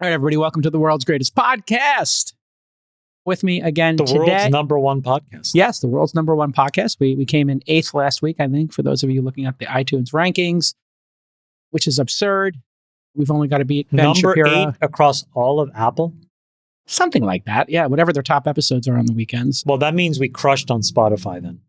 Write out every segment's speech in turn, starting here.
All right, everybody, welcome to the world's greatest podcast. With me again today. The world's number one podcast. Yes, the world's number one podcast. We came in 8th last week, I think, for those of you looking at the iTunes rankings, which is absurd. We've only got to beat Ben number Shapiro. 8 across all of Apple? Something like that. Yeah, whatever their top episodes are on the weekends. Well, that means we crushed on Spotify then.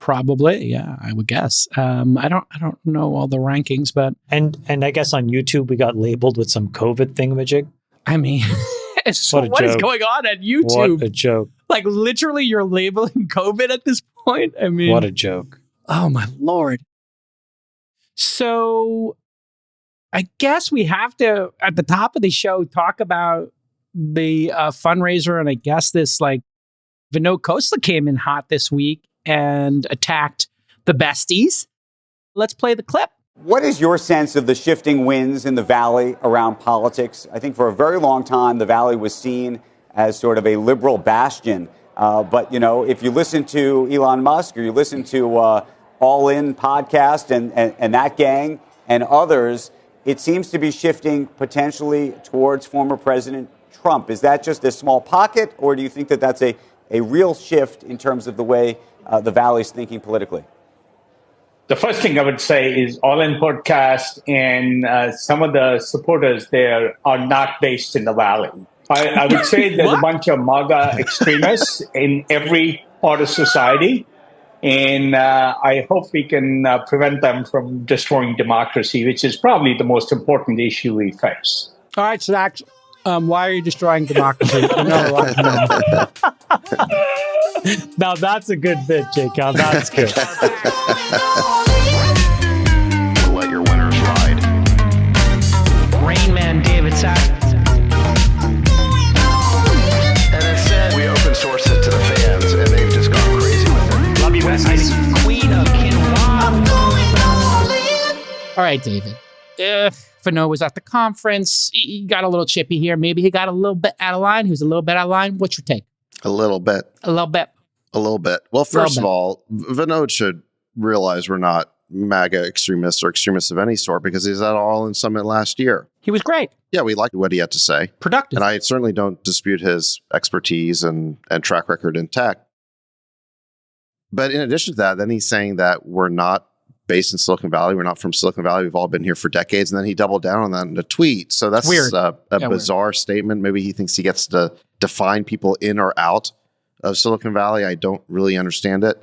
Probably, yeah, I would guess. I don't know all the rankings, but and I guess on YouTube we got labeled with some COVID thingamajig. I mean, so what is going on at YouTube? What a joke! Like literally, you're labeling COVID at this point. I mean, what a joke! Oh my Lord! So, I guess we have to at the top of the show talk about the fundraiser, and I guess this like Vinod Khosla came in hot this week and attacked the Besties. Let's play the clip. What is your sense of the shifting winds in the Valley around politics? I think for a very long time, the Valley was seen as sort of a liberal bastion. But, you know, if you listen to Elon Musk or you listen to All In podcast and that gang and others, it seems to be shifting potentially towards former President Trump. Is that just a small pocket, or do you think that that's a real shift in terms of the way the Valley's thinking politically? The first thing I would say is All In podcast and some of the supporters there are not based in the Valley. I would say there's a bunch of MAGA extremists in every part of society, and I hope we can prevent them from destroying democracy, which is probably the most important issue we face. All right, Zach. Why are you destroying democracy? Now that's a good bit, Jake. Now that's good. Let your winners ride. Rain Man David Sack. And it said we open source it to the fans, and they've just gone crazy with it. Love you, Besties. Queen of Kinwa. All right, David. Vinod was at the conference. He got a little chippy here. Maybe he got a little bit out of line. He was a little bit out of line. What's your take? A little bit. A little bit. A little bit. Well, first of all, Vinod should realize we're not MAGA extremists or extremists of any sort because he's at All In Summit last year. He was great. Yeah, we liked what he had to say. Productive. And I certainly don't dispute his expertise and track record in tech. But in addition to that, then he's saying that we're not based in Silicon Valley. We're not from Silicon Valley. We've all been here for decades. And then he doubled down on that in a tweet. So that's weird. A bizarre statement. Maybe he thinks he gets to define people in or out of Silicon Valley. I don't really understand it.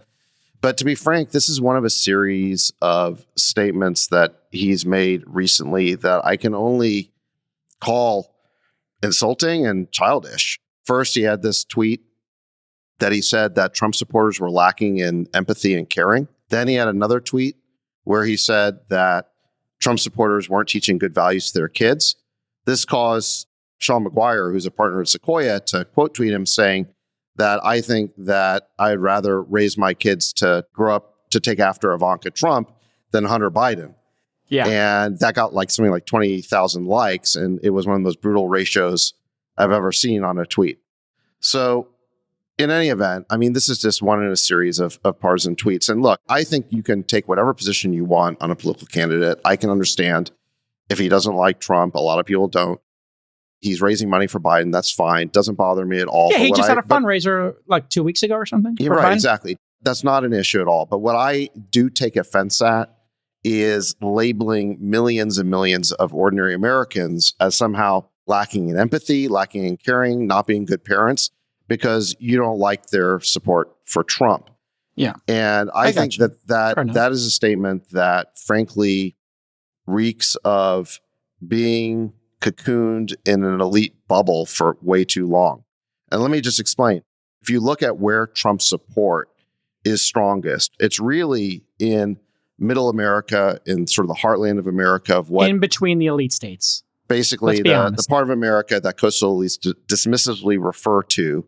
But to be frank, this is one of a series of statements that he's made recently that I can only call insulting and childish. First, he had this tweet that he said that Trump supporters were lacking in empathy and caring. Then he had another tweet where he said that Trump supporters weren't teaching good values to their kids. This caused Sean McGuire, who's a partner at Sequoia, to quote tweet him saying that I think that I'd rather raise my kids to grow up to take after Ivanka Trump than Hunter Biden. Yeah. And that got like something like 20,000 likes. And it was one of the most brutal ratios I've ever seen on a tweet. So in any event, I mean, this is just one in a series of partisan tweets. And look, I think you can take whatever position you want on a political candidate. I can understand if he doesn't like Trump. A lot of people don't. He's raising money for Biden. That's fine. Doesn't bother me at all. Yeah, he just had a fundraiser like 2 weeks ago or something. You're right, exactly. That's not an issue at all. But what I do take offense at is labeling millions and millions of ordinary Americans as somehow lacking in empathy, lacking in caring, not being good parents, because you don't like their support for Trump. Yeah. And I think that is a statement that frankly reeks of being cocooned in an elite bubble for way too long. And let me just explain. If you look at where Trump's support is strongest, it's really in middle America, in sort of the heartland of America, of what in between the elite states. Basically, the part of America that coastal elites dismissively refer to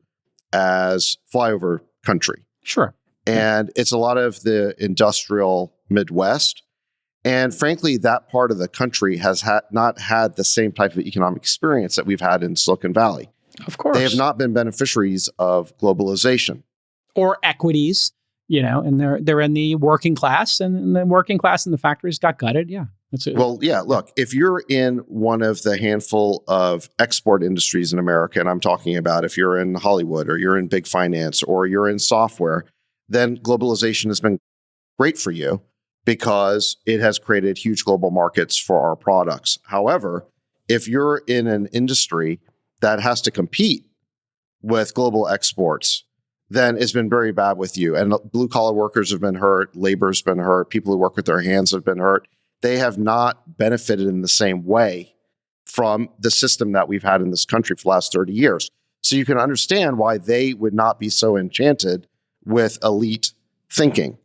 as flyover country. Sure. And it's a lot of the industrial Midwest. And frankly, that part of the country has not had the same type of economic experience that we've had in Silicon Valley. Of course. They have not been beneficiaries of globalization. Or equities, you know, and they're in the working class, and the working class in the factories got gutted. Yeah. Well, yeah, look, if you're in one of the handful of export industries in America, and I'm talking about if you're in Hollywood or you're in big finance or you're in software, then globalization has been great for you because it has created huge global markets for our products. However, if you're in an industry that has to compete with global exports, then it's been very bad with you. And blue collar workers have been hurt, labor's been hurt, people who work with their hands have been hurt. They have not benefited in the same way from the system that we've had in this country for the last 30 years. So you can understand why they would not be so enchanted with elite thinking.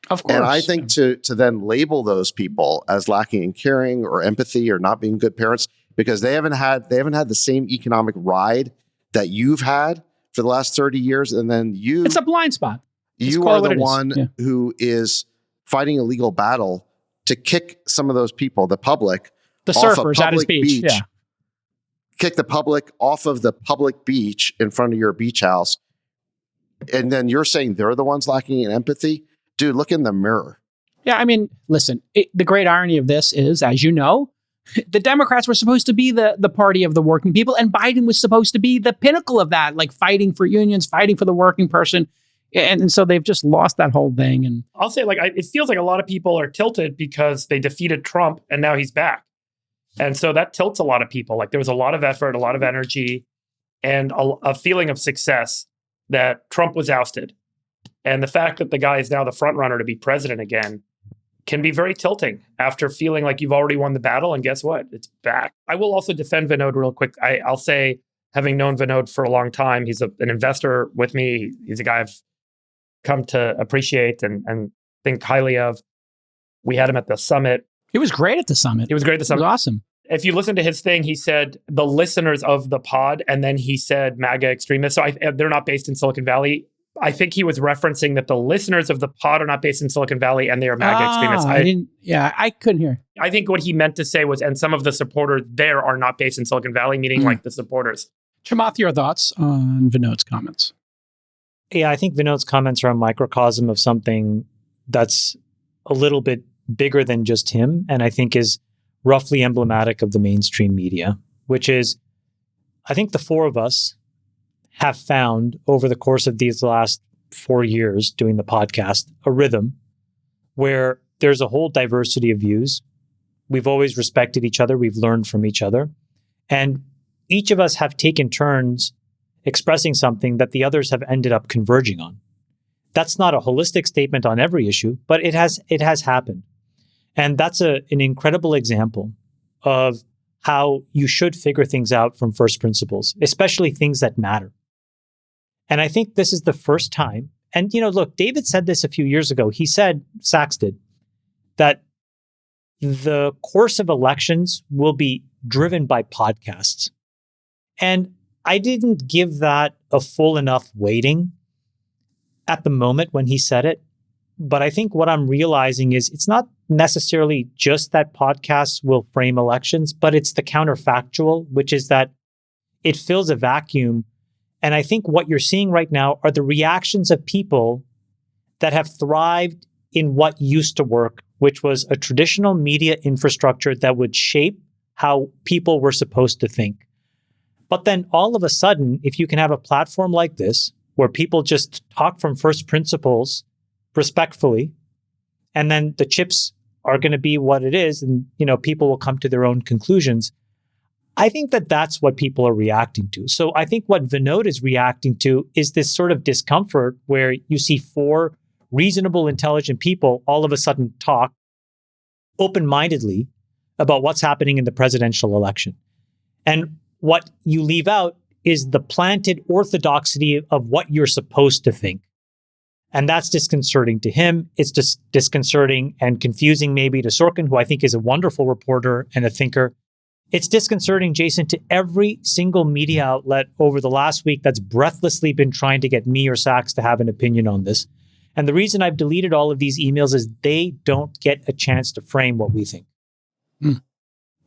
Of course. And I think to then label those people as lacking in caring or empathy or not being good parents because they haven't had the same economic ride that you've had for the last 30 years, and then it's a blind spot. You are the one who is fighting a legal battle to kick some of those people, the public, the surfers at his beach. Yeah. Kick the public off of the public beach in front of your beach house. And then you're saying they're the ones lacking in empathy? Dude, look in the mirror. Yeah, I mean, listen, the great irony of this is, as you know, the Democrats were supposed to be the party of the working people, and Biden was supposed to be the pinnacle of that, like fighting for unions, fighting for the working person. And so they've just lost that whole thing. And I'll say, it feels like a lot of people are tilted because they defeated Trump and now he's back. And so that tilts a lot of people. Like there was a lot of effort, a lot of energy, and a feeling of success that Trump was ousted. And the fact that the guy is now the front runner to be president again can be very tilting after feeling like you've already won the battle. And guess what? It's back. I will also defend Vinod real quick. I'll say, having known Vinod for a long time, he's an investor with me. He's a guy I've come to appreciate and think highly of. We had him at the summit. He was great at the summit. He was great at the summit. It was awesome. If you listen to his thing, he said the listeners of the pod, and then he said MAGA extremists. So they're not based in Silicon Valley. I think he was referencing that the listeners of the pod are not based in Silicon Valley and they are MAGA extremists. I couldn't hear. I think what he meant to say was, and some of the supporters there are not based in Silicon Valley, meaning like the supporters. Chamath, your thoughts on Vinod's comments? Yeah, I think Vinod's comments are a microcosm of something that's a little bit bigger than just him, and I think is roughly emblematic of the mainstream media, which is, I think the four of us have found over the course of these last 4 years doing the podcast, a rhythm where there's a whole diversity of views. We've always respected each other. We've learned from each other. And each of us have taken turns expressing something that the others have ended up converging on. That's not a holistic statement on every issue, but it has happened. And that's an incredible example of how you should figure things out from first principles, especially things that matter. And I think this is the first time. And, look, David said this a few years ago. He said, Sachs did, that the course of elections will be driven by podcasts. And I didn't give that a full enough weighting at the moment when he said it. But I think what I'm realizing is it's not necessarily just that podcasts will frame elections, but it's the counterfactual, which is that it fills a vacuum. And I think what you're seeing right now are the reactions of people that have thrived in what used to work, which was a traditional media infrastructure that would shape how people were supposed to think. But then all of a sudden, if you can have a platform like this, where people just talk from first principles respectfully, and then the chips are going to be what it is, and people will come to their own conclusions. I think that that's what people are reacting to. So I think what Vinod is reacting to is this sort of discomfort where you see four reasonable, intelligent people all of a sudden talk open-mindedly about what's happening in the presidential election. And what you leave out is the planted orthodoxy of what you're supposed to think. And that's disconcerting to him. It's just disconcerting and confusing maybe to Sorkin, who I think is a wonderful reporter and a thinker. It's disconcerting, Jason, to every single media outlet over the last week that's breathlessly been trying to get me or Sachs to have an opinion on this. And the reason I've deleted all of these emails is they don't get a chance to frame what we think.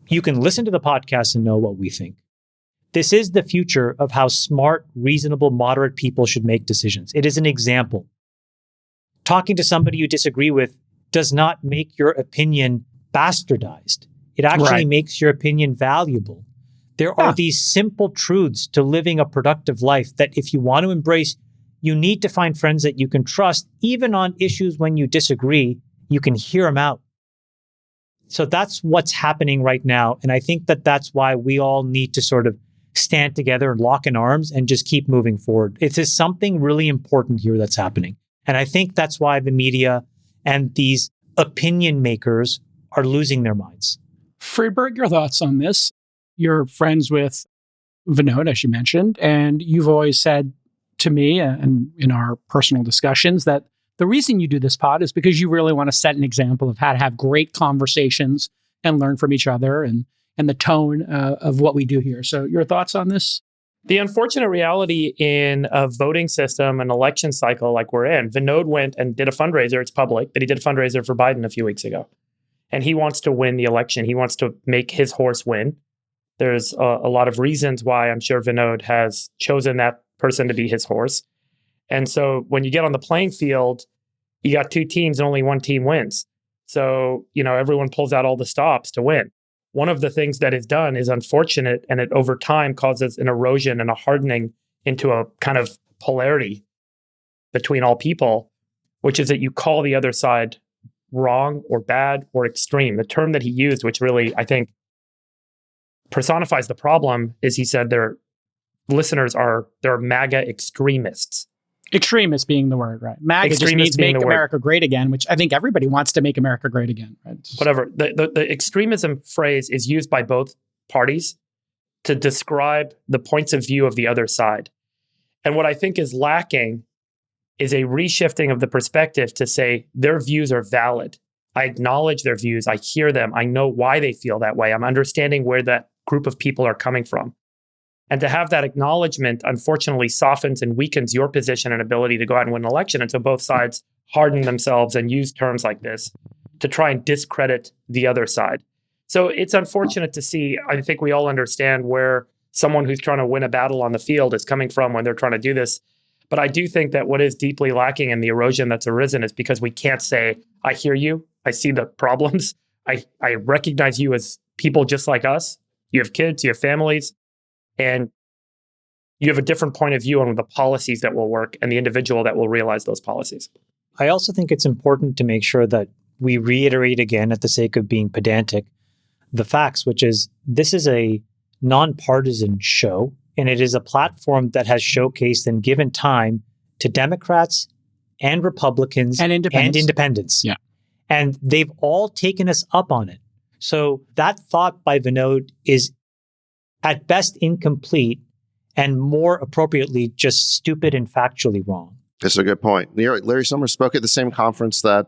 You can listen to the podcast and know what we think. This is the future of how smart, reasonable, moderate people should make decisions. It is an example. Talking to somebody you disagree with does not make your opinion bastardized. It actually makes your opinion valuable. There are these simple truths to living a productive life that if you want to embrace, you need to find friends that you can trust, even on issues when you disagree, you can hear them out. So that's what's happening right now. And I think that that's why we all need to sort of stand together and lock in arms and just keep moving forward. It is something really important here that's happening. And I think that's why the media and these opinion makers are losing their minds. Friedberg, your thoughts on this? You're friends with Vinod, as you mentioned, and you've always said to me and in our personal discussions that the reason you do this pod is because you really want to set an example of how to have great conversations and learn from each other and the tone of what we do here. So your thoughts on this? The unfortunate reality in a voting system, an election cycle like we're in, Vinod went and did a fundraiser. It's public, but he did a fundraiser for Biden a few weeks ago. And he wants to win the election. He wants to make his horse win. There's a lot of reasons why I'm sure Vinod has chosen that person to be his horse. And so when you get on the playing field, you got two teams and only one team wins. So, everyone pulls out all the stops to win. One of the things that is done is unfortunate, and it over time causes an erosion and a hardening into a kind of polarity between all people, which is that you call the other side wrong or bad or extreme. The term that he used, which really, I think, personifies the problem, is he said they're MAGA extremists. Extremist being the word, right? MAGA just means make America great again, which I think everybody wants to make America great again, right? Whatever. The extremism phrase is used by both parties to describe the points of view of the other side. And what I think is lacking is a reshifting of the perspective to say their views are valid. I acknowledge their views. I hear them. I know why they feel that way. I'm understanding where that group of people are coming from. And to have that acknowledgement, unfortunately, softens and weakens your position and ability to go out and win an election. And so both sides harden themselves and use terms like this to try and discredit the other side. So it's unfortunate to see. I think we all understand where someone who's trying to win a battle on the field is coming from when they're trying to do this. But I do think that what is deeply lacking in the erosion that's arisen is because we can't say, I hear you, I see the problems, I recognize you as people just like us. You have kids, you have families, and you have a different point of view on the policies that will work and the individual that will realize those policies. I also think it's important to make sure that we reiterate again, at the sake of being pedantic, the facts, which is this is a nonpartisan show, and it is a platform that has showcased and given time to Democrats and Republicans and independents. Yeah. And they've all taken us up on it. So that thought by Vinod is at best incomplete and more appropriately just stupid and factually wrong. That's a good point. Larry Summers spoke at the same conference that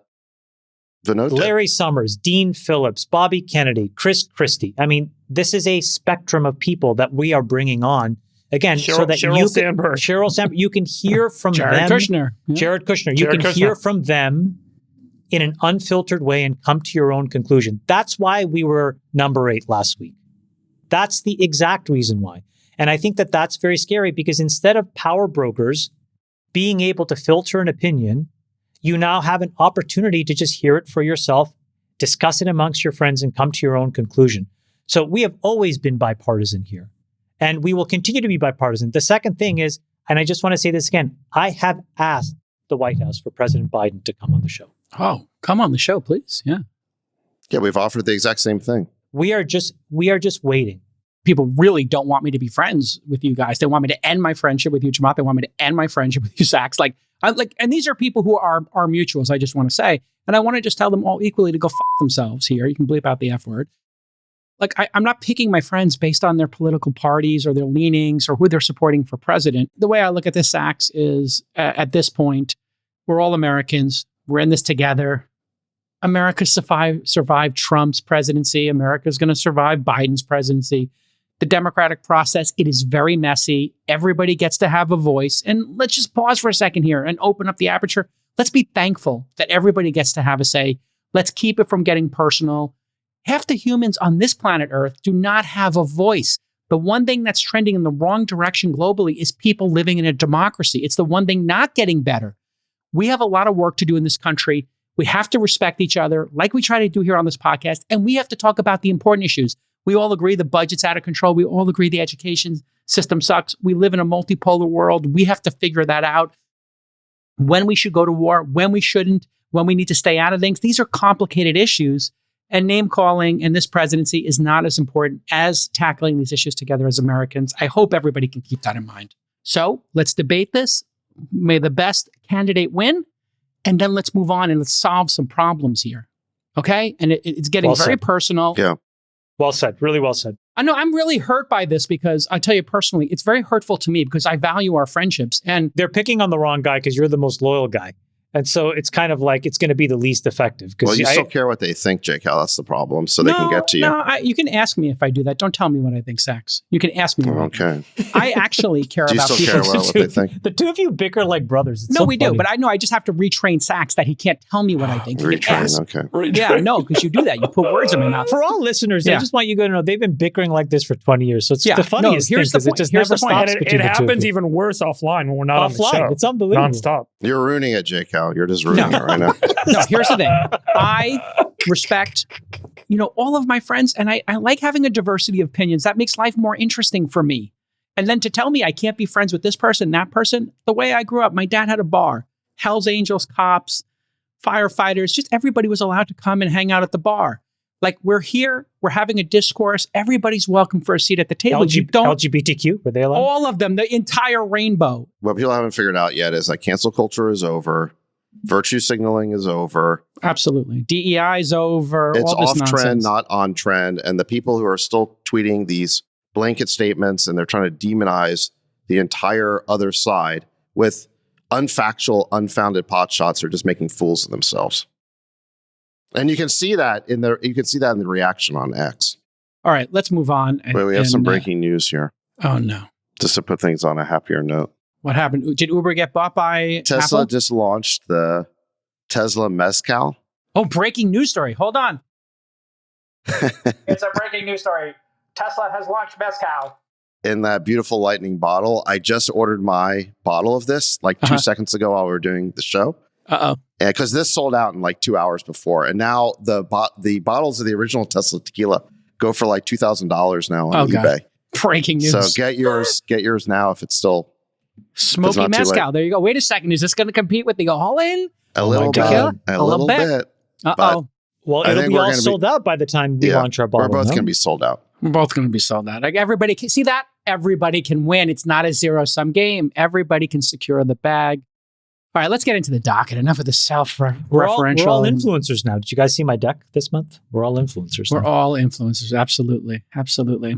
Vinod did. Larry Summers, Dean Phillips, Bobby Kennedy, Chris Christie. I mean, this is a spectrum of people that we are bringing on. Again, so that Sheryl Sandberg, you can hear from Jared them. Kushner. Yeah. Jared Kushner. You can hear from them in an unfiltered way and come to your own conclusion. That's why we were number 8 last week. That's the exact reason why. And I think that that's very scary because instead of power brokers being able to filter an opinion, you now have an opportunity to just hear it for yourself, discuss it amongst your friends, and come to your own conclusion. So we have always been bipartisan here, and we will continue to be bipartisan. The second thing is, and I just want to say this again, I have asked the White House for President Biden to come on the show. Oh, come on the show, please. Yeah. Yeah, we've offered the exact same thing. We are just waiting. People really don't want me to be friends with you guys. They want me to end my friendship with you, Chamath. They want me to end my friendship with you, Sachs. And these are people who are mutuals, I just want to say. And I want to just tell them all equally to go themselves here. You can bleep out the F word. I'm not picking my friends based on their political parties or their leanings or who they're supporting for president. The way I look at this, Sachs, is at this point, we're all Americans. We're in this together. America survived Trump's presidency. America's going to survive Biden's presidency. The democratic process, it is very messy. Everybody gets to have a voice. And let's just pause for a second here and open up the aperture. Let's be thankful that everybody gets to have a say. Let's keep it from getting personal. Half the humans on this planet Earth do not have a voice. The one thing that's trending in the wrong direction globally is people living in a democracy. It's the one thing not getting better. We have a lot of work to do in this country. We have to respect each other like we try to do here on this podcast. And we have to talk about the important issues. We all agree the budget's out of control. We all agree the education system sucks. We live in a multipolar world. We have to figure that out. When we should go to war, when we shouldn't, when we need to stay out of things. These are complicated issues. And name calling in this presidency is not as important as tackling these issues together as Americans. I hope everybody can keep that in mind. So let's debate this. May the best candidate win. And then let's move on and let's solve some problems here. Okay? And it's getting very personal. Yeah. Well said. Really well said. I know I'm really hurt by this because I tell you personally, it's very hurtful to me because I value our friendships. And they're picking on the wrong guy because you're the most loyal guy. And so it's kind of like it's going to be the least effective. Well, you still care what they think, Jake. That's the problem. So they can get to you. No, you can ask me if I do that. Don't tell me what I think, Sachs. You can ask me. Okay. I actually care do you about still people. care what they think? The two of you bicker like brothers. It's No, so we funny. do. But I just have to retrain Sachs that he can't tell me what I think. He can ask. Okay. Yeah, no, because you do that. You put words in my mouth. For all listeners, I just want you to know they've been bickering like this for 20 years. So it's the funniest thing because it just never stops. And it happens even worse offline when we're not on the show. It's unbelievable. Nonstop. You're ruining it, Jake. You're just ruining it right now. No, here's the thing. I respect, all of my friends, and I like having a diversity of opinions. That makes life more interesting for me. And then to tell me I can't be friends with this person, that person, the way I grew up, my dad had a bar, Hells Angels, cops, firefighters, just everybody was allowed to come and hang out at the bar. Like, we're here, we're having a discourse, everybody's welcome for a seat at the table. LGBTQ, were they allowed? All of them, the entire rainbow. What people haven't figured out yet is that cancel culture is over. Virtue signaling is over. Absolutely. DEI is over. It's all this off trend, nonsense. not on trend. And the people who are still tweeting these blanket statements and they're trying to demonize the entire other side with unfactual, unfounded pot shots are just making fools of themselves. And you can see that in the reaction on X. All right, let's move on. Wait, we have some breaking news here. Oh no. Just to put things on a happier note. What happened? Did Uber get bought by Tesla? Apple? Just launched the Tesla Mezcal. Oh, breaking news story. Hold on. It's a breaking news story. Tesla has launched Mezcal. In that beautiful lightning bottle. I just ordered my bottle of this like 2 seconds ago while we were doing the show. Uh-oh. And because this sold out in like 2 hours before. And now the bottles of the original Tesla tequila go for like $2,000 now on eBay. Breaking news. So get yours now if it's still Smoky Mezcal. There you go. Wait a second. Is this going to compete with the All-In? A little bit. A little bit. Uh-oh. Well, it'll be all sold out by the time we launch our bottle. We're both going to be sold out. We're both going to be sold out. Like, everybody can see that. Everybody can win. It's not a zero-sum game. Everybody can secure the bag. All right, let's get into the docket. Enough of the self-referential. We're all influencers now. Did you guys see my deck this month? We're all influencers. We're all influencers. Absolutely. Absolutely.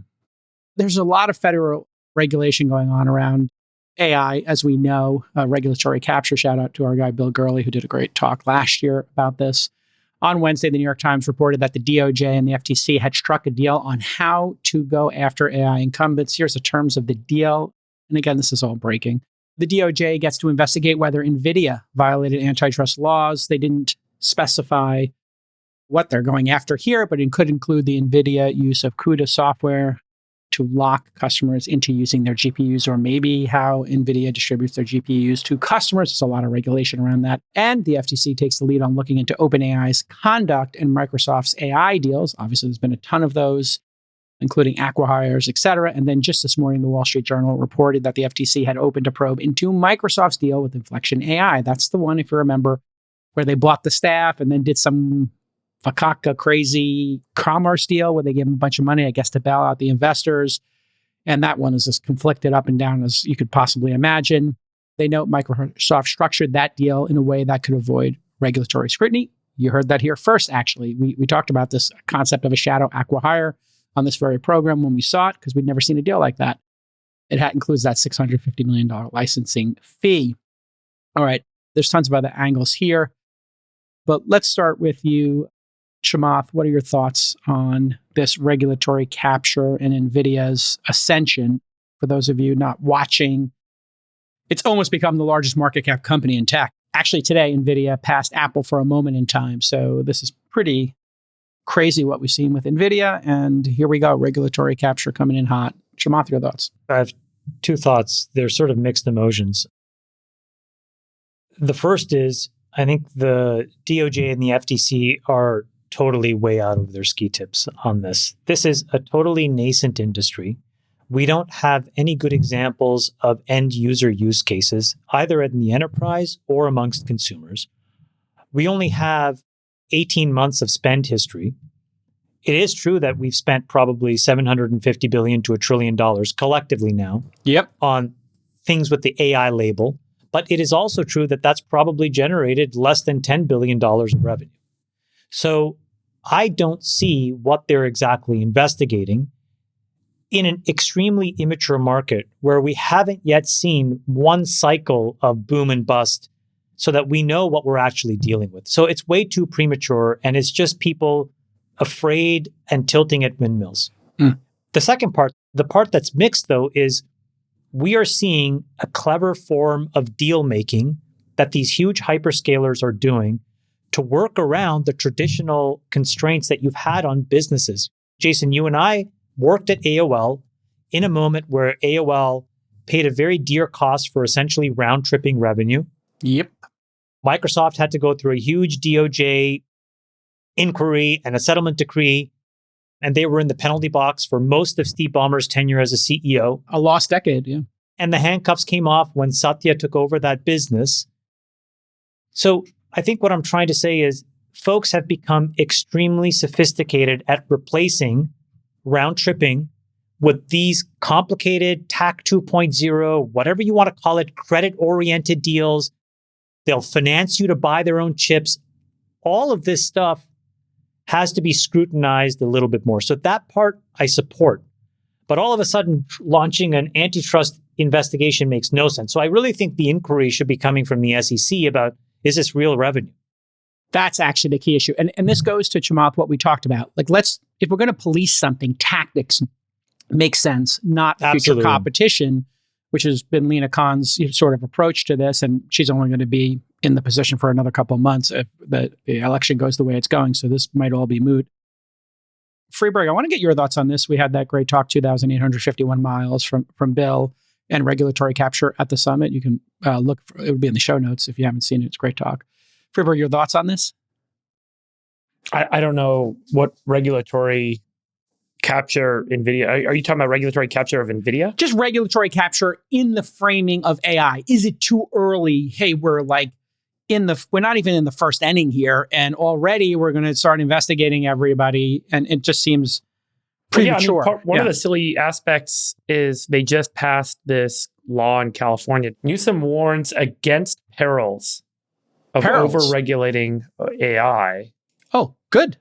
There's a lot of federal regulation going on around AI, as we know, regulatory capture. Shout out to our guy, Bill Gurley, who did a great talk last year about this. On Wednesday, the New York Times reported that the DOJ and the FTC had struck a deal on how to go after AI incumbents. Here's the terms of the deal. And again, this is all breaking. The DOJ gets to investigate whether Nvidia violated antitrust laws. They didn't specify what they're going after here, but it could include the Nvidia use of CUDA software to lock customers into using their GPUs, or maybe how Nvidia distributes their GPUs to customers. There's a lot of regulation around that. And the FTC takes the lead on looking into OpenAI's conduct and Microsoft's AI deals. Obviously, there's been a ton of those, including acqui-hires, et cetera. And then just this morning, the Wall Street Journal reported that the FTC had opened a probe into Microsoft's deal with Inflection AI. That's the one, if you remember, where they bought the staff and then did some fakaka crazy commerce deal where they gave them a bunch of money, I guess, to bail out the investors. And that one is as conflicted up and down as you could possibly imagine. They note Microsoft structured that deal in a way that could avoid regulatory scrutiny. You heard that here first, actually. We talked about this concept of a shadow acqui-hire on this very program when we saw it, because we'd never seen a deal like that. It includes that $650 million licensing fee. All right, there's tons of other angles here. But let's start with you, Chamath. What are your thoughts on this regulatory capture and NVIDIA's ascension? For those of you not watching, it's almost become the largest market cap company in tech. Actually, today, NVIDIA passed Apple for a moment in time. So this is pretty crazy what we've seen with NVIDIA. And here we go, regulatory capture coming in hot. Chamath, your thoughts? I have two thoughts. They're sort of mixed emotions. The first is, I think the DOJ and the FTC are totally way out of their ski tips on this. This is a totally nascent industry. We don't have any good examples of end user use cases, either in the enterprise or amongst consumers. We only have 18 months of spend history. It is true that we've spent probably $750 billion to $1 trillion collectively now on things with the AI label. But it is also true that that's probably generated less than $10 billion of revenue. So I don't see what they're exactly investigating in an extremely immature market where we haven't yet seen one cycle of boom and bust so that we know what we're actually dealing with. So it's way too premature, and it's just people afraid and tilting at windmills. The second part, the part that's mixed though, is we are seeing a clever form of deal making that these huge hyperscalers are doing to work around the traditional constraints that you've had on businesses. Jason, you and I worked at AOL in a moment where AOL paid a very dear cost for essentially round-tripping revenue. Yep. Microsoft had to go through a huge DOJ inquiry and a settlement decree, and they were in the penalty box for most of Steve Ballmer's tenure as a CEO. A lost decade, yeah. And the handcuffs came off when Satya took over that business. So I think what I'm trying to say is folks have become extremely sophisticated at replacing round tripping with these complicated TAC 2.0, whatever you want to call it, credit-oriented deals. They'll finance you to buy their own chips. All of this stuff has to be scrutinized a little bit more. So that part I support. But all of a sudden, launching an antitrust investigation makes no sense. So I really think the inquiry should be coming from the SEC about, is this real revenue? That's actually the key issue. And this goes to, Chamath, what we talked about. Like, if we're going to police something, tactics make sense, not future competition, which has been Lena Khan's sort of approach to this. And she's only going to be in the position for another couple of months if the election goes the way it's going. So this might all be moot. Freeberg, I want to get your thoughts on this. We had that great talk, 2,851 miles from Bill and regulatory capture at the summit. You can look, it would be in the show notes if you haven't seen it. It's a great talk. Freeberg, your thoughts on this? I don't know what regulatory capture Nvidia. Are you talking about regulatory capture of Nvidia? Just regulatory capture in the framing of AI. Is it too early? Hey, we're not even in the first inning here, and already we're going to start investigating everybody, and it just seems premature. One of the silly aspects is they just passed this law in California. Newsom warns against perils of over-regulating AI. Oh, good.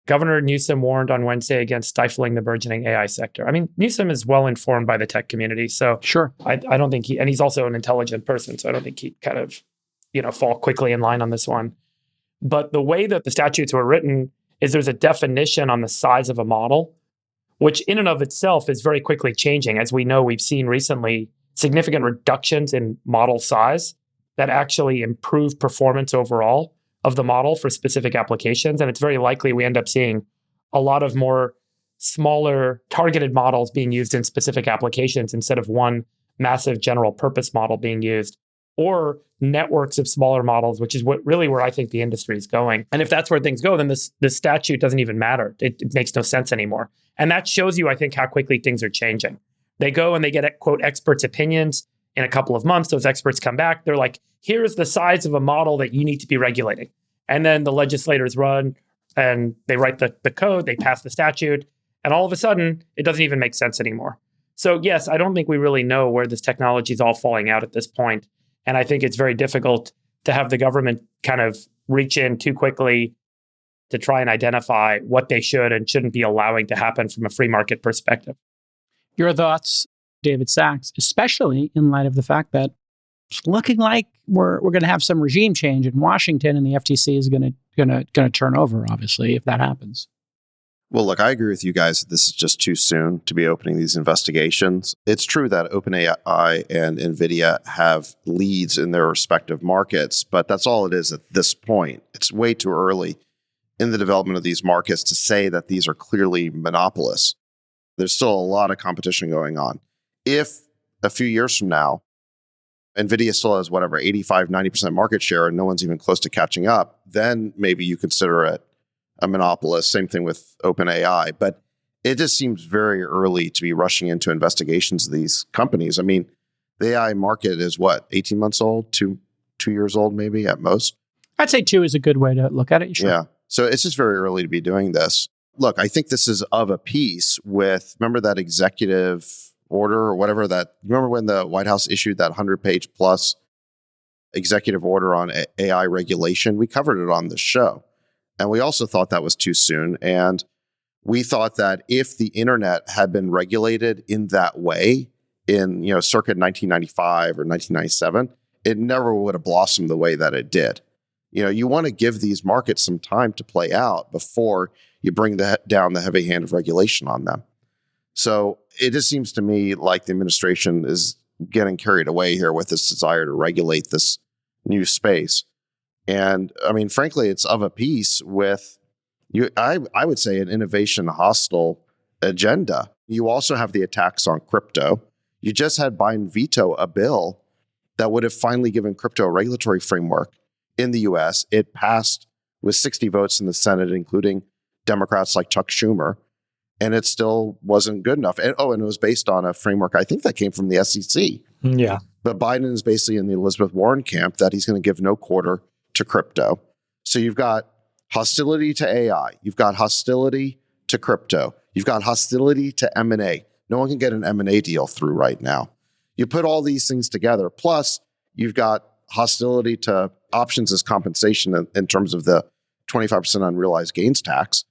Governor Newsom warned on Wednesday against stifling the burgeoning AI sector. I mean, Newsom is well informed by the tech community, so sure. I don't think and he's also an intelligent person, so I don't think he kind of, fall quickly in line on this one. But the way that the statutes were written is there's a definition on the size of a model, which in and of itself is very quickly changing. As we know, we've seen recently significant reductions in model size that actually improve performance overall of the model for specific applications. And it's very likely we end up seeing a lot of more smaller targeted models being used in specific applications instead of one massive general purpose model being used, or networks of smaller models, which is where I think the industry is going. And if that's where things go, then this statute doesn't even matter. It makes no sense anymore. And that shows you, I think, how quickly things are changing. They go and they get, quote, experts' opinions. In a couple of months, those experts come back. They're like, here's the size of a model that you need to be regulating. And then the legislators run and they write the code, they pass the statute, and all of a sudden, it doesn't even make sense anymore. So yes, I don't think we really know where this technology is all falling out at this point. And I think it's very difficult to have the government kind of reach in too quickly to try and identify what they should and shouldn't be allowing to happen from a free market perspective. Your thoughts, David Sachs, especially in light of the fact that it's looking like we're going to have some regime change in Washington, and the FTC is going to turn over, obviously, if that happens. Well, look, I agree with you guys that this is just too soon to be opening these investigations. It's true that OpenAI and Nvidia have leads in their respective markets, but that's all it is at this point. It's way too early in the development of these markets to say that these are clearly monopolists. There's still a lot of competition going on. If a few years from now, Nvidia still has whatever, 85, 90% market share, and no one's even close to catching up, then maybe you consider it a monopolist. Same thing with OpenAI. But it just seems very early to be rushing into investigations of these companies. I mean, the AI market is what, 18 months old, two years old, maybe at most? I'd say 2 is a good way to look at it. Sure. Yeah. So it's just very early to be doing this. Look, I think this is of a piece with, remember that executive order or whatever remember when the White House issued that 100-page plus executive order on AI regulation? We covered it on the show. And we also thought that was too soon. And we thought that if the internet had been regulated in that way in, circa 1995 or 1997, it never would have blossomed the way that it did. You want to give these markets some time to play out before you bring down the heavy hand of regulation on them. So it just seems to me like the administration is getting carried away here with this desire to regulate this new space. And I mean, frankly, it's of a piece with I would say an innovation hostile agenda. You also have the attacks on crypto. You just had Biden veto a bill that would have finally given crypto a regulatory framework in the US. It passed with 60 votes in the Senate, including Democrats like Chuck Schumer, and it still wasn't good enough. And it was based on a framework, I think, that came from the SEC. Yeah. But Biden is basically in the Elizabeth Warren camp that he's going to give no quarter to crypto. So you've got hostility to AI. You've got hostility to crypto. You've got hostility to M&A. No one can get an M&A deal through right now. You put all these things together, plus you've got hostility to options as compensation in terms of the 25% unrealized gains tax.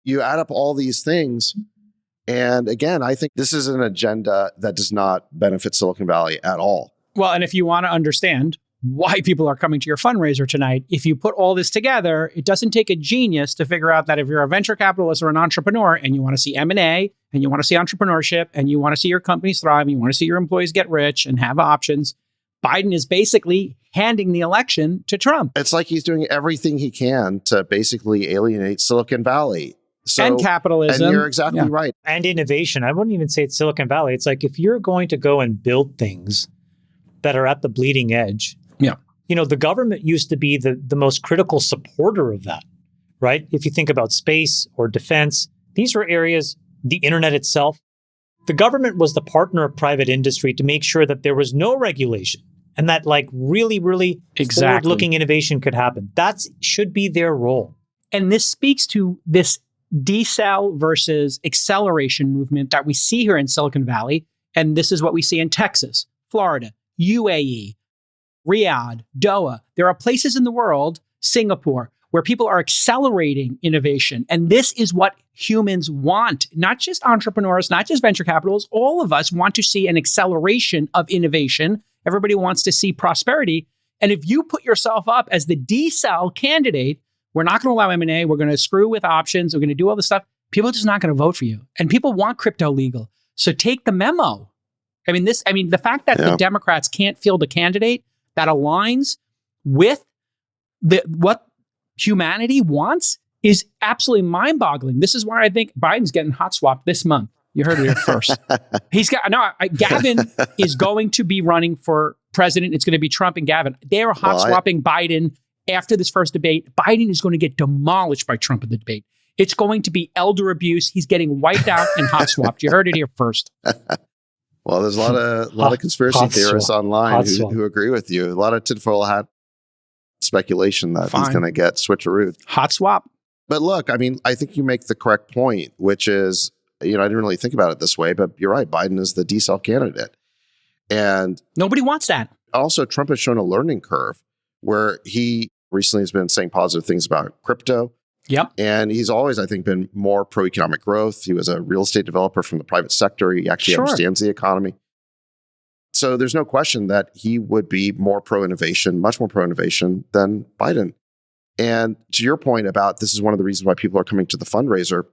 You add up all these things, and again, I think this is an agenda that does not benefit Silicon Valley at all. Well, and if you want to understand why people are coming to your fundraiser tonight, if you put all this together, it doesn't take a genius to figure out that if you're a venture capitalist or an entrepreneur and you want to see M&A and you want to see entrepreneurship and you want to see your companies thrive and you want to see your employees get rich and have options, Biden is basically handing the election to Trump. It's like he's doing everything he can to basically alienate Silicon Valley. And capitalism. And you're exactly right. And innovation. I wouldn't even say it's Silicon Valley. It's like if you're going to go and build things that are at the bleeding edge, the government used to be the most critical supporter of that, right? If you think about space or defense, these were areas, the internet itself, the government was the partner of private industry to make sure that there was no regulation and that really, really forward-looking innovation could happen. That should be their role. And this speaks to this decel versus acceleration movement that we see here in Silicon Valley. And this is what we see in Texas, Florida, UAE, Riyadh, Doha. There are places in the world, Singapore, where people are accelerating innovation. And this is what humans want, not just entrepreneurs, not just venture capitalists. All of us want to see an acceleration of innovation. Everybody wants to see prosperity. And if you put yourself up as the decel candidate, we're not going to allow M&A. We're going to screw with options. We're going to do all this stuff. People are just not going to vote for you. And people want crypto legal. So take the memo. The fact that the Democrats can't field a candidate that aligns with what humanity wants is absolutely mind-boggling. This is why I think Biden's getting hot swapped this month. You heard it here first. Gavin is going to be running for president. It's going to be Trump and Gavin. They are hot swapping Biden after this first debate. Biden is going to get demolished by Trump in the debate. It's going to be elder abuse. He's getting wiped out and hot swapped. You heard it here first. Well, there's a lot of conspiracy theorists online who agree with you. A lot of tinfoil hat speculation that he's going to get switcherooed. Hot swap. But look, I think you make the correct point, which is, I didn't really think about it this way, but you're right. Biden is the decel candidate. And nobody wants that. Also, Trump has shown a learning curve where he recently has been saying positive things about crypto. Yep. And he's always, I think, been more pro-economic growth. He was a real estate developer from the private sector. He actually understands the economy. So there's no question that he would be more pro-innovation, much more pro-innovation than Biden. And to your point about this is one of the reasons why people are coming to the fundraiser,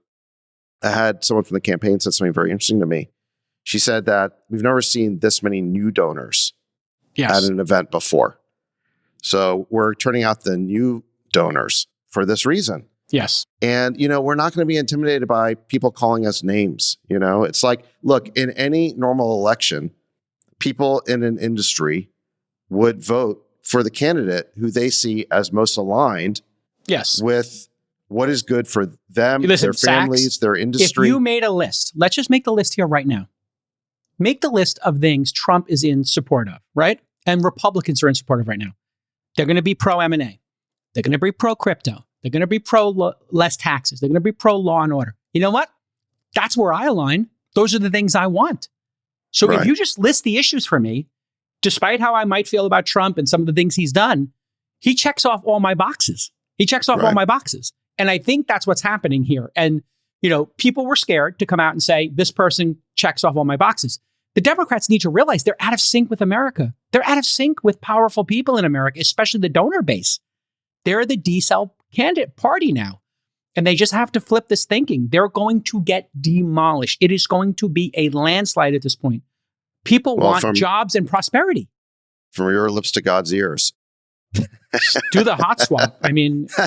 I had someone from the campaign said something very interesting to me. She said that we've never seen this many new donors at an event before. So we're turning out the new donors for this reason. Yes. And, we're not going to be intimidated by people calling us names. It's like, look, in any normal election, people in an industry would vote for the candidate who they see as most aligned with what is good for them, their families, Sachs, their industry. If you made a list, let's just make the list here right now. Make the list of things Trump is in support of, right? And Republicans are in support of right now. They're going to be pro M&A. They're going to be pro crypto. They're going to be pro less taxes. They're going to be pro law and order. You know what? That's where I align. Those are the things I want. So if you just list the issues for me, despite how I might feel about Trump and some of the things he's done, he checks off all my boxes. He checks off all my boxes. And I think that's what's happening here. And, you know, people were scared to come out and say, this person checks off all my boxes. The Democrats need to realize they're out of sync with America. They're out of sync with powerful people in America, especially the donor base. They're the D-cell candidate party now. And they just have to flip this thinking. They're going to get demolished. It is going to be a landslide at this point. People want jobs and prosperity. From your lips to God's ears. Do the hot swap. I mean, I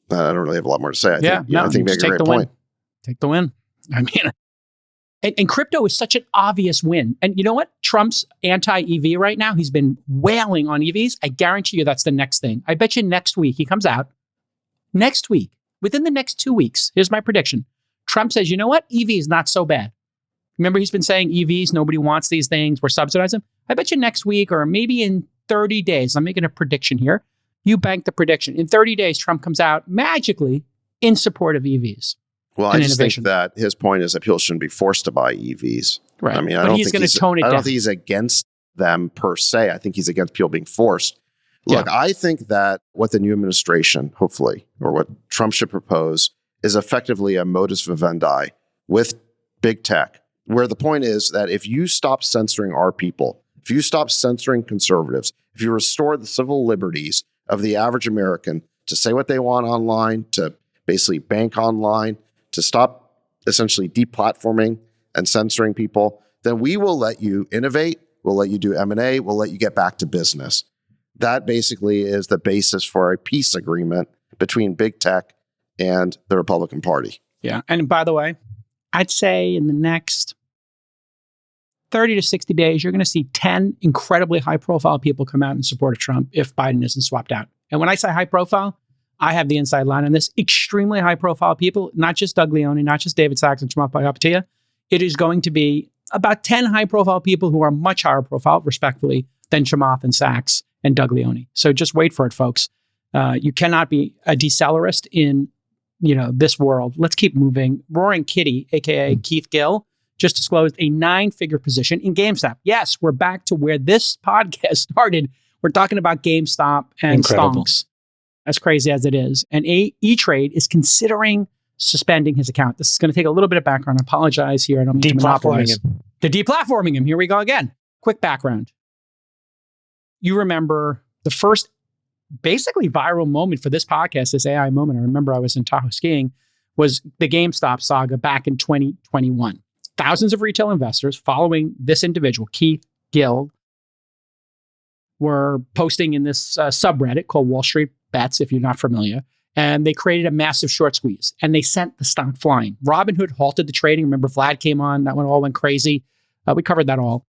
don't really have a lot more to say. I think you make a great point. Take the win. I mean, and crypto is such an obvious win. And you know what? Trump's anti-EV right now, he's been wailing on EVs. I guarantee you that's the next thing. I bet you next week he comes out. Next week, within the next 2 weeks, here's my prediction. Trump says, you know what? EV is not so bad. Remember, he's been saying EVs, nobody wants these things, we're subsidizing them. I bet you next week or maybe in 30 days, I'm making a prediction here. You bank the prediction. In 30 days, Trump comes out magically in support of EVs. Well, I just think that his point is that people shouldn't be forced to buy EVs. Right. I mean, I don't think he's against them per se. I think he's against people being forced. Look, I think that what the new administration, hopefully, or what Trump should propose is effectively a modus vivendi with big tech, where the point is that if you stop censoring our people, if you stop censoring conservatives, if you restore the civil liberties of the average American to say what they want online, to basically bank online, to stop essentially deplatforming and censoring people, then we will let you innovate, we'll let you do M&A, we'll let you get back to business. That basically is the basis for a peace agreement between big tech and the Republican Party. Yeah. And by the way, I'd say in the next 30 to 60 days, you're going to see 10 incredibly high-profile people come out in support of Trump if Biden isn't swapped out. And when I say high-profile, I have the inside line on this. Extremely high-profile people, not just Doug Leone, not just David Sachs and Chamath Palihapitiya. It is going to be about 10 high-profile people who are much higher profile, respectfully, than Chamath and Sachs and Doug Leone. So just wait for it, folks. You cannot be a decelerist in, this world. Let's keep moving. Roaring Kitty, aka Keith Gill, just disclosed a 9-figure position in GameStop. Yes, we're back to where this podcast started. We're talking about GameStop and stonks. As crazy as it is. And E-Trade is considering suspending his account. This is going to take a little bit of background. I apologize here. I don't mean to monopolize. They're deplatforming him. Here we go again. Quick background. You remember the first basically viral moment for this podcast, this AI moment. I remember I was in Tahoe skiing, was the GameStop saga back in 2021. Thousands of retail investors following this individual, Keith Gill, were posting in this subreddit called Wall Street Bets, if you're not familiar. And they created a massive short squeeze and they sent the stock flying. Robinhood halted the trading. Remember, Vlad came on. That one all went crazy. We covered that all.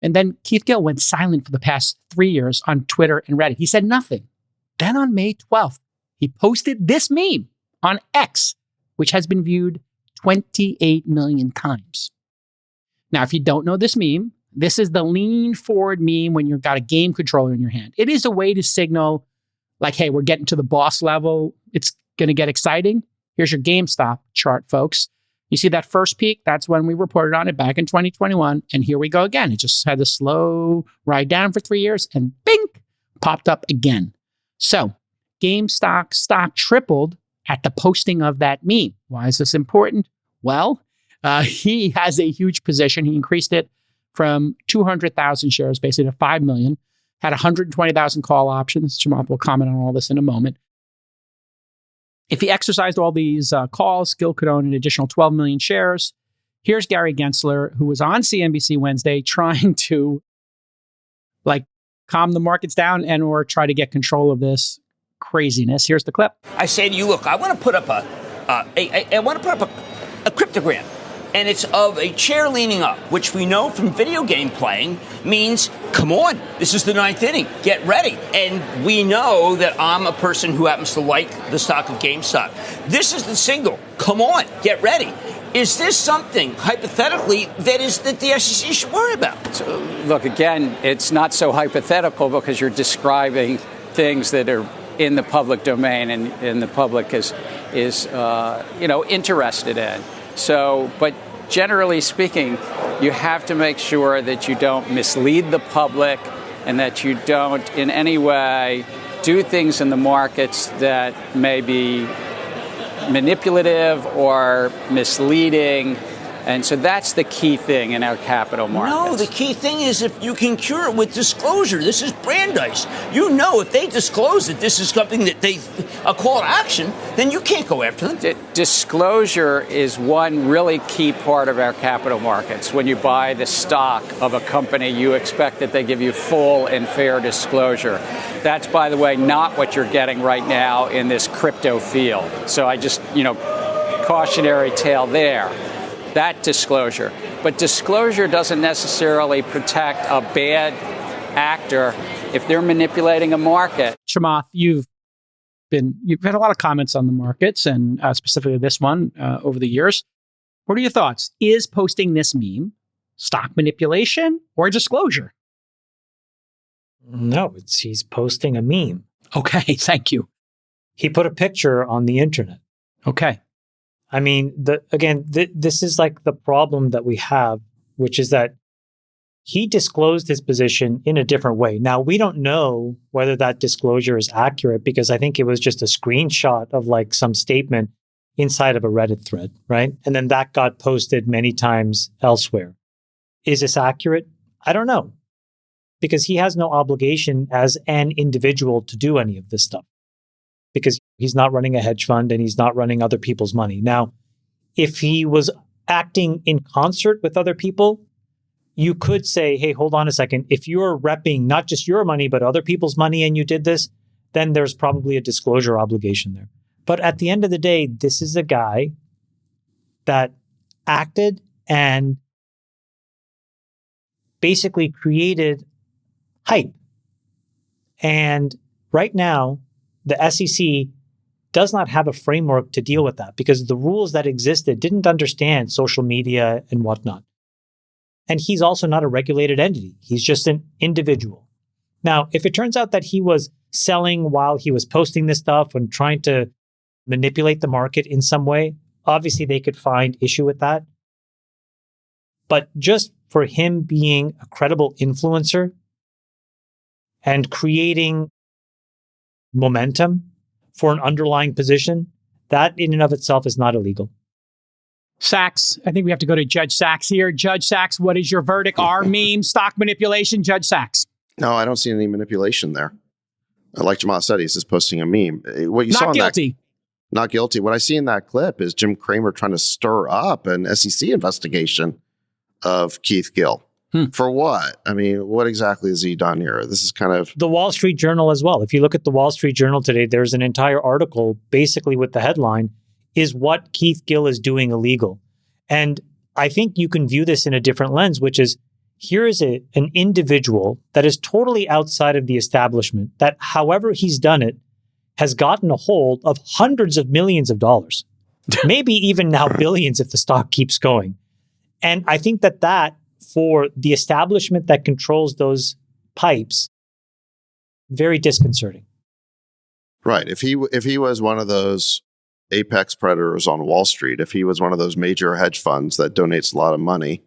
And then Keith Gill went silent for the past 3 years on Twitter and Reddit. He said nothing. Then on May 12th, he posted this meme on X, which has been viewed 28 million times. Now, if you don't know this meme, this is the lean forward meme when you've got a game controller in your hand. It is a way to signal like, hey, we're getting to the boss level. It's going to get exciting. Here's your GameStop chart, folks. You see that first peak? That's when we reported on it back in 2021. And here we go again. It just had a slow ride down for 3 years and bink, popped up again. So GameStop stock tripled at the posting of that meme. Why is this important? Well, he has a huge position. He increased it from 200,000 shares, basically to 5 million, had 120,000 call options. Chamath will comment on all this in a moment. If he exercised all these calls, Gill could own an additional 12 million shares. Here's Gary Gensler, who was on CNBC Wednesday trying to calm the markets down and or try to get control of this craziness. Here's the clip. I say to you, look, I want to put up a cryptogram. and it's of a chair leaning up, which we know from video game playing means, come on, this is the ninth inning, get ready. And we know that I'm a person who happens to like the stock of GameStop. This is the signal, come on, get ready. Is this something, hypothetically, that the SEC should worry about? So, look, again, it's not so hypothetical because you're describing things that are in the public domain and the public is interested in. So, but generally speaking, you have to make sure that you don't mislead the public and that you don't in any way do things in the markets that may be manipulative or misleading. And so that's the key thing in our capital markets. No, the key thing is if you can cure it with disclosure. This is Brandeis. You know if they disclose that this is something that a call to action, then you can't go after them. Disclosure is one really key part of our capital markets. When you buy the stock of a company, you expect that they give you full and fair disclosure. That's, by the way, not what you're getting right now in this crypto field. So I just, cautionary tale there. That disclosure. But disclosure doesn't necessarily protect a bad actor if they're manipulating a market. Chamath, you've had a lot of comments on the markets and specifically this one over the years. What are your thoughts? Is posting this meme stock manipulation or disclosure? No, he's posting a meme. Okay, thank you. He put a picture on the internet. Okay. I mean, this is like the problem that we have, which is that he disclosed his position in a different way. Now, we don't know whether that disclosure is accurate because I think it was just a screenshot of like some statement inside of a Reddit thread, right? And then that got posted many times elsewhere. Is this accurate? I don't know, because he has no obligation as an individual to do any of this stuff, because he's not running a hedge fund and he's not running other people's money. Now, if he was acting in concert with other people, you could say, hey, hold on a second. If you're repping not just your money, but other people's money and you did this, then there's probably a disclosure obligation there. But at the end of the day, this is a guy that acted and basically created hype. And right now, the SEC does not have a framework to deal with that because the rules that existed didn't understand social media and whatnot. And he's also not a regulated entity. He's just an individual. Now, if it turns out that he was selling while he was posting this stuff and trying to manipulate the market in some way, obviously they could find issue with that. But just for him being a credible influencer and creating momentum for an underlying position, that in and of itself is not illegal. Sachs, I think we have to go to Judge Sachs here. Judge Sachs, what is your verdict? Are meme stock manipulation? Judge Sachs. No, I don't see any manipulation there. Like Chamath said, he's just posting a meme. What you saw Not guilty. Not guilty. What I see in that clip is Jim Cramer trying to stir up an SEC investigation of Keith Gill. For what? I mean, what exactly has he done here? This is kind of... The Wall Street Journal as well. If you look at the Wall Street Journal today, there's an entire article basically with the headline, is what Keith Gill is doing illegal? And I think you can view this in a different lens, which is, here is an individual that is totally outside of the establishment, that however he's done it, has gotten a hold of hundreds of millions of dollars, maybe even now billions if the stock keeps going. And I think that for the establishment that controls those pipes, very disconcerting. Right. If he was one of those apex predators on Wall Street, if he was one of those major hedge funds that donates a lot of money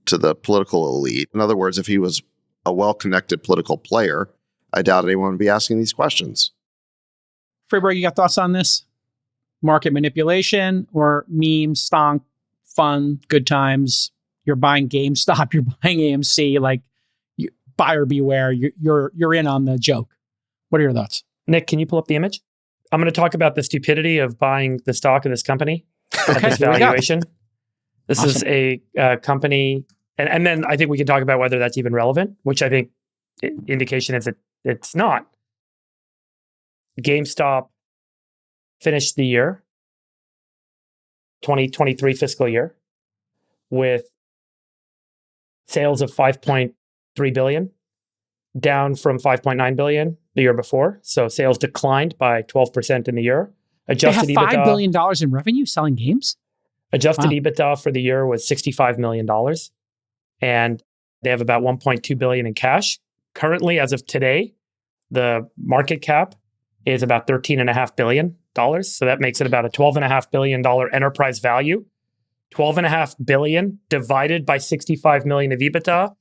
to the political elite, in other words, if he was a well-connected political player, I doubt anyone would be asking these questions. Friedberg, you got thoughts on this? Market manipulation or meme, stonk, fun, good times? You're buying GameStop, you're buying AMC, like buyer beware. You're in on the joke. What are your thoughts? Nick, can you pull up the image? I'm going to talk about the stupidity of buying the stock of this company at this valuation. This is a company, and then I think we can talk about whether that's even relevant, which I think indication is that it's not. GameStop finished the year, 2023 fiscal year, with sales of 5.3 billion, down from 5.9 billion the year before. So sales declined by 12% in the year. Adjusted They have $5 EBITDA, billion in revenue selling games? adjusted Wow. EBITDA for the year was $65 million. And they have about 1.2 billion in cash. Currently, as of today, the market cap is about $13.5 billion. So that makes it about a $12.5 billion enterprise value. $12.5 billion divided by 65 million of EBITDA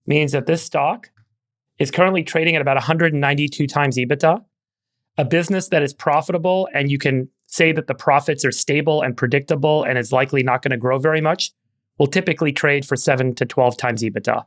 means that this stock is currently trading at about 192 times EBITDA. A business that is profitable and you can say that the profits are stable and predictable and is likely not going to grow very much will typically trade for 7 to 12 times EBITDA.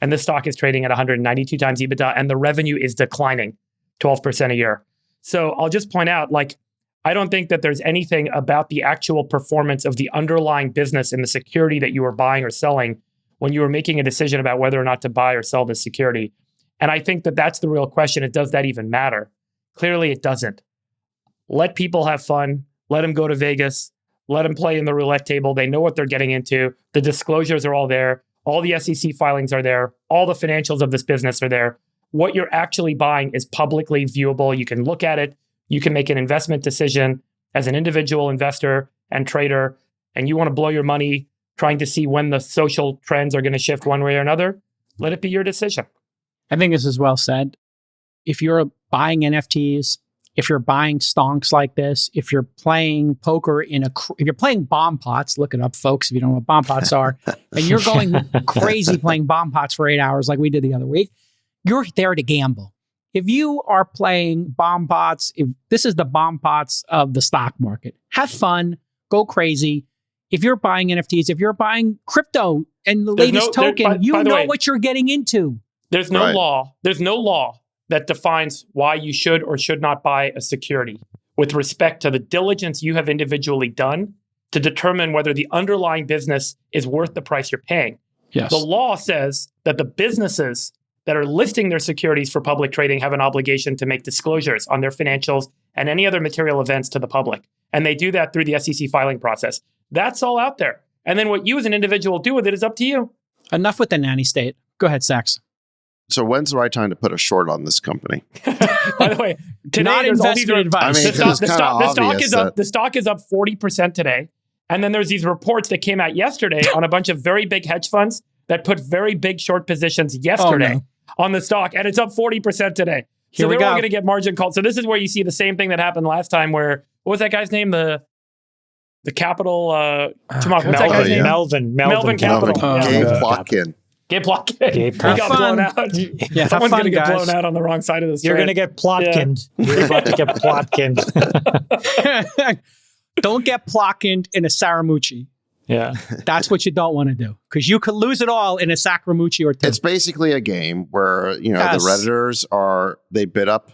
And this stock is trading at 192 times EBITDA and the revenue is declining 12% a year. So I'll just point out, like, I don't think that there's anything about the actual performance of the underlying business in the security that you are buying or selling when you are making a decision about whether or not to buy or sell this security. And I think that that's the real question. Does that even matter? Clearly, it doesn't. Let people have fun. Let them go to Vegas. Let them play in the roulette table. They know what they're getting into. The disclosures are all there. All the SEC filings are there. All the financials of this business are there. What you're actually buying is publicly viewable. You can look at it. You can make an investment decision as an individual investor and trader, and you want to blow your money trying to see when the social trends are going to shift one way or another. Let it be your decision. I think this is well said. If you're buying NFTs, if you're buying stonks like this, if you're playing poker if you're playing bomb pots, look it up, folks, if you don't know what bomb pots are, and you're going crazy playing bomb pots for 8 hours like we did the other week, you're there to gamble. If you are playing bomb pots, if this is the bomb pots of the stock market, have fun, go crazy. If you're buying NFTs, if you're buying crypto and the latest token, you know what you're getting into. There's no law. There's no law that defines why you should or should not buy a security with respect to the diligence you have individually done to determine whether the underlying business is worth the price you're paying. Yes. The law says that the businesses that are listing their securities for public trading have an obligation to make disclosures on their financials and any other material events to the public. And they do that through the SEC filing process. That's all out there. And then what you as an individual do with it is up to you. Enough with the nanny state. Go ahead, Sachs. So when's the right time to put a short on this company? By the way, today Not there's all these investment advice. I mean, the stock is up 40% today. And then there's these reports that came out yesterday on a bunch of very big hedge funds that put very big short positions yesterday on the stock, and it's up 40% today. So they're all going to get margin called. So this is where you see the same thing that happened last time where, what was that guy's name? The Capital, what's that guy's name? Melvin Capital. Gabe Plotkin. Gabe Plotkin. He got blown out. Yeah, someone's going to get blown out on the wrong side of this. You're going to get Plotkined. Yeah. You're about to get Plotkined. Don't get Plotkined in a Saramucci. Yeah. That's what you don't want to do, because you could lose it all in a Sacramucci or two. It's basically a game where, the Redditors they bid up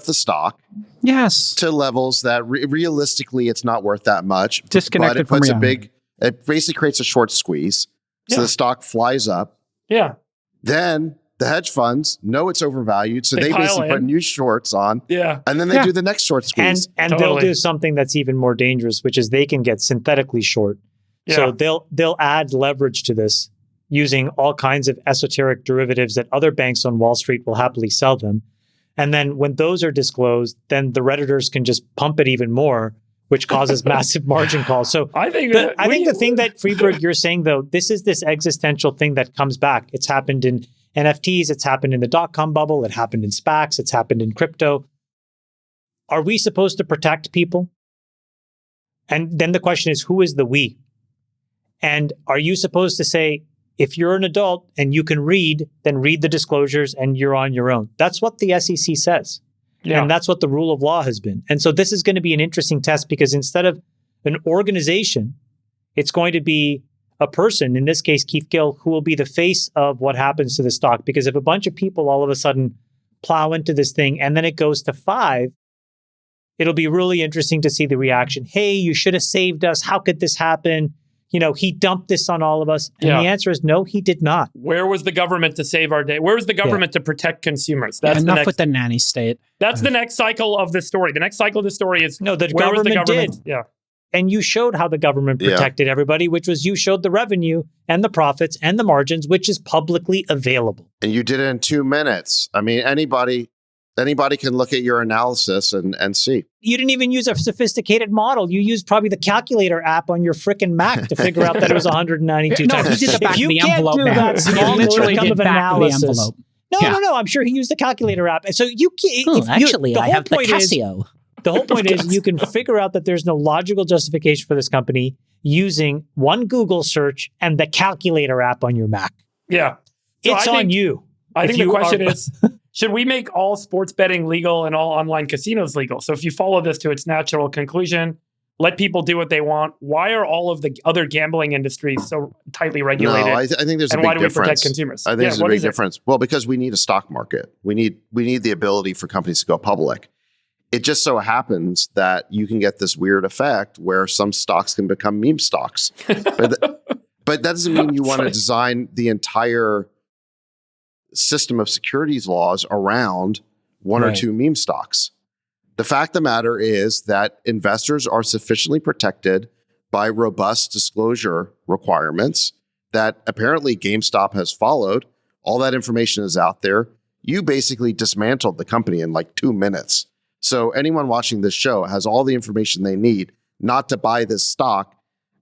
the stock. Yes. To levels that realistically it's not worth that much. Disconnected from reality. It basically creates a short squeeze. So the stock flies up. Yeah. Then the hedge funds know it's overvalued. So they basically put new shorts on. Yeah. And then they do the next short squeeze. And they'll do something that's even more dangerous, which is they can get synthetically short. Yeah. So they'll add leverage to this using all kinds of esoteric derivatives that other banks on Wall Street will happily sell them. And then when those are disclosed, then the Redditors can just pump it even more, which causes massive margin calls. So I think the thing that Friedberg, you're saying, though, this is this existential thing that comes back. It's happened in NFTs. It's happened in the dot-com bubble. It happened in SPACs. It's happened in crypto. Are we supposed to protect people? And then the question is, who is the we? And are you supposed to say, if you're an adult and you can read, then read the disclosures and you're on your own? That's what the SEC says. Yeah. And that's what the rule of law has been. And so this is going to be an interesting test, because instead of an organization, it's going to be a person, in this case, Keith Gill, who will be the face of what happens to the stock. Because if a bunch of people all of a sudden plow into this thing and then it goes to 5, it'll be really interesting to see the reaction. Hey, you should have saved us. How could this happen? He dumped this on all of us. And the answer is no, he did not. Where was the government to save our day? Where was the government to protect consumers? That's enough with the nanny state. That's the next cycle of the story. The next cycle of the story is the government did. Yeah. And you showed how the government protected everybody, which was you showed the revenue and the profits and the margins, which is publicly available. And you did it in 2 minutes. I mean, anybody can look at your analysis and see. You didn't even use a sophisticated model. You used probably the calculator app on your freaking Mac to figure out that it was 192 No, times. he did the back if of you the envelope. can't do that small literally modicum did of back of the analysis. envelope. No. I'm sure he used the calculator app. And so you can't. Actually, I have the Casio. The whole point is you can figure out that there's no logical justification for this company using one Google search and the calculator app on your Mac. Yeah. So It's on you. I think the question is, should we make all sports betting legal and all online casinos legal? So if you follow this to its natural conclusion, let people do what they want. Why are all of the other gambling industries so tightly regulated? No, I think there's a big difference. And why do we protect consumers? I think there's a big difference. Well, because we need a stock market. We need the ability for companies to go public. It just so happens that you can get this weird effect where some stocks can become meme stocks. But that doesn't mean you want to design the entire system of securities laws around one or two meme stocks. The fact of the matter is that investors are sufficiently protected by robust disclosure requirements that apparently GameStop has followed. All that information is out there. You basically dismantled the company in like 2 minutes. So anyone watching this show has all the information they need not to buy this stock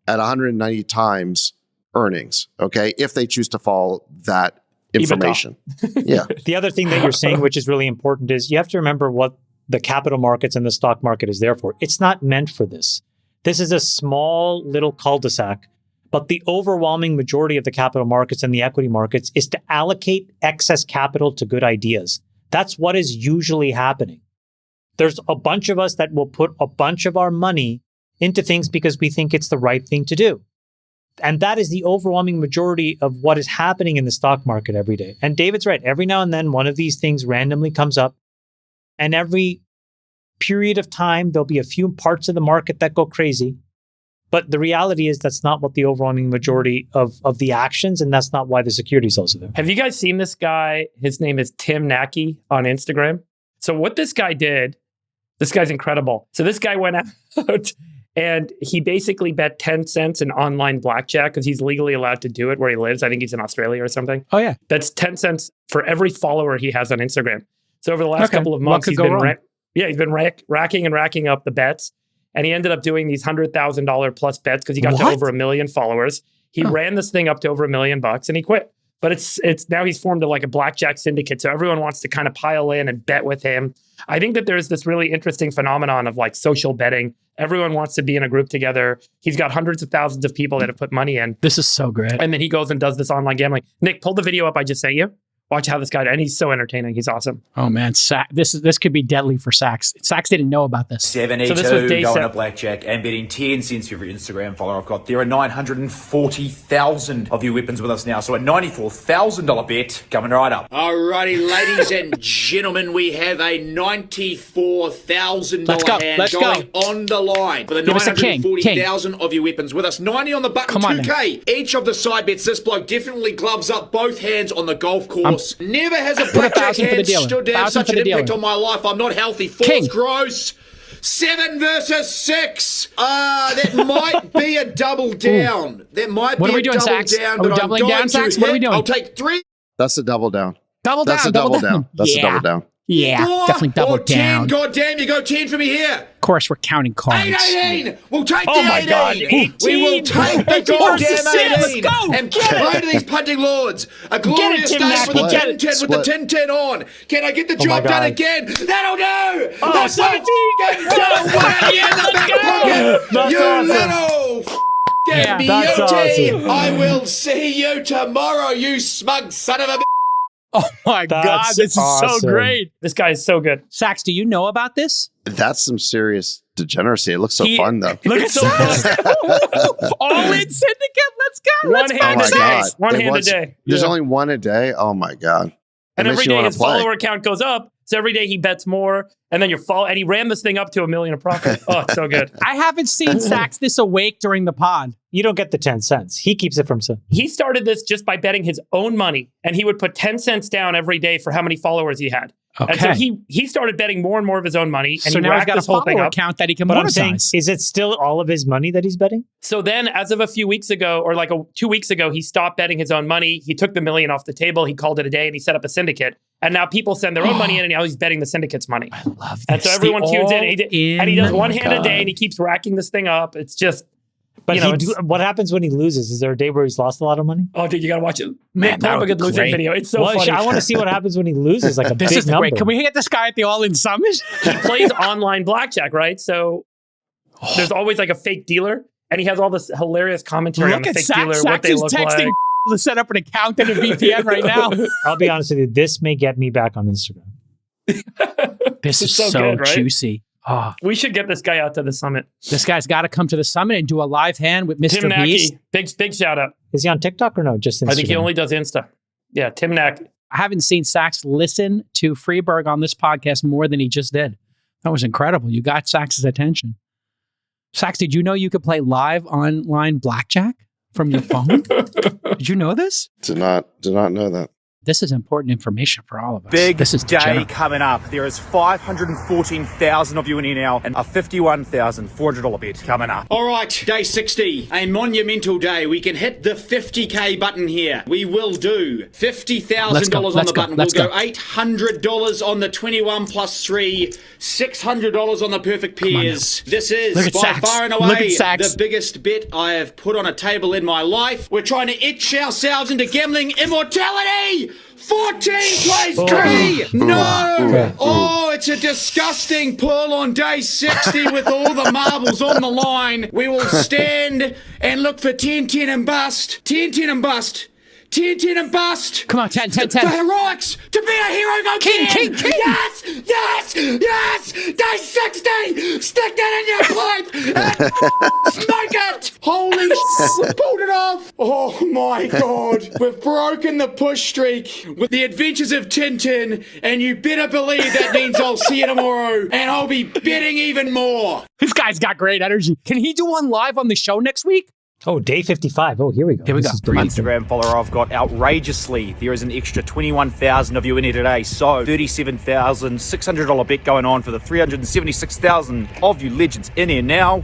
at 190 times earnings, okay, if they choose to follow that information. Yeah. The other thing that you're saying, which is really important, is you have to remember what the capital markets and the stock market is there for. It's not meant for this. This is a small little cul-de-sac, but the overwhelming majority of the capital markets and the equity markets is to allocate excess capital to good ideas. That's what is usually happening. There's a bunch of us that will put a bunch of our money into things because we think it's the right thing to do. And that is the overwhelming majority of what is happening in the stock market every day. And David's right. Every now and then, one of these things randomly comes up. And every period of time, there'll be a few parts of the market that go crazy. But the reality is that's not what the overwhelming majority of the actions, and that's not why the security is also there. Have you guys seen this guy? His name is Tim Nackey on Instagram. So what this guy did, this guy's incredible. So this guy went out and he basically bet 10 cents in online blackjack because he's legally allowed to do it where he lives. I think he's in Australia or something. Oh, yeah. That's 10 cents for every follower he has on Instagram. So over the last couple of months, he's been racking up the bets. And he ended up doing these $100,000 plus bets because he got to over 1 million followers. He ran this thing up to over $1 million and he quit. But it's now he's formed like a blackjack syndicate. So everyone wants to kind of pile in and bet with him. I think that there's this really interesting phenomenon of like social betting. Everyone wants to be in a group together. He's got hundreds of thousands of people that have put money in. This is so great. And then he goes and does this online gambling. Nick, pull the video up I just sent you. Watch how this guy, and he's so entertaining. He's awesome. Oh man, this could be deadly for Sachs. Sachs didn't know about this. 72 going to blackjack and betting 10 cents for every Instagram follower I've got. There are 940,000 of you weapons with us now. So a $94,000 bet coming right up. Alrighty, ladies and gentlemen, we have a $94,000 hand going on the line for the 940,000 of you weapons with us. 90 on the button, 2K. Each of the side bets. This bloke definitely gloves up both hands on the golf course. Never has a blackjack hand stood down such an impact on my life. I'm not healthy. Four's gross. 7 versus 6. That might be a double down. That might be a double down. Are we doubling down, Sachs? What are we doing? I'll take 3. That's a double down. That's a double down. That's a double down. Yeah, definitely double down. 10. God damn, you go 10 for me here. Of course, we're counting cards. 18. We'll take the 18. God. We will take the goddamn 18. Go. And play to these punting lords. A glorious day for the 10-10 with the 10-10 on. Can I get the job done again? That'll do. Oh, 17. You little beauty. I will see you tomorrow, you smug son of a. Oh my God, this is so great. This guy is so good. Sachs, do you know about this? That's some serious degeneracy. It looks so fun, though. Look at so fun. All in syndicate. Let's go. One hand a day. One hand a day. There's only one a day. Oh my God. And every day his follower count goes up. So every day he bets more, and then and he ran this thing up to $1 million of profit. Oh, it's so good. I haven't seen Sachs this awake during the pod. You don't get the 10 cents. He keeps it from himself. He started this just by betting his own money, and he would put 10 cents down every day for how many followers he had. Okay. And so he started betting more and more of his own money, and so he now he's racked got a this whole thing follower up. account that he can But monetize. I'm saying, is it still all of his money that he's betting? So then, as of a few weeks ago, or like 2 weeks ago, he stopped betting his own money. He took the $1 million off the table. He called it a day, and he set up a syndicate. And now people send their own money in, and now he's betting the syndicate's money. I love this. And so everyone tunes in, and he does one hand a day, and he keeps racking this thing up. It's just, But what happens when he loses? Is there a day where he's lost a lot of money? Oh, dude, you gotta watch it. Man, pull up a good losing video. It's so funny. I want to see what happens when he loses, like a this big is number. great. Can we get this guy at the All-In Summit? He plays online blackjack, right? So there's always like a fake dealer, and he has all this hilarious commentary on the fake dealer, what they look texting like. to set up an account and a VPN right now. I'll be honest with you. This may get me back on Instagram. This is so so good, right? juicy. Oh, We should get this guy out to the summit. this guy's got to come to the summit and do a live hand with Mr. Tim Beast. Nacky, big shout out. Is he on TikTok or no? Just Instagram? I think he only does Insta. Yeah, Tim Nack. I haven't seen Sachs listen to Freeberg on this podcast more than he just did. That was incredible. You got Sachs's attention. Sachs, did you know you could play live online blackjack from your phone? Did you know this? Did not know that. This is important information for all of us. Big this is day degenerate. coming up. There is 514,000 of you in here now and a $51,400 bet coming up. All right, day 60, a monumental day. We can hit the 50K button here. We will do $50,000 on the button. We'll go $800 on the 21 plus 3, $600 on the perfect pairs. This is by far and away the biggest bet I have put on a table in my life. We're trying to itch ourselves into gambling immortality. 14 plays 3! No! Oh, it's a disgusting pull on day 60 with all the marbles on the line. We will stand and look for 10, 10 and bust. 10, 10 and bust. 10, 10 and bust. Come on, 10, 10, 10. The heroics to be a hero go King, 10. king, king. Yes, yes, yes. Day 60. Stick that in your pipe and smoke it. Holy pulled it off. Oh my God. We've broken the push streak with the adventures of Tintin, and you better believe that means I'll see you tomorrow and I'll be betting even more. This guy's got great energy. Can he do one live on the show next week? Oh, day 55. Oh, here we go. Here we go. Instagram follower I've got outrageously. There is an extra 21,000 of you in here today. So $37,600 bet going on for the 376,000 of you legends in here now.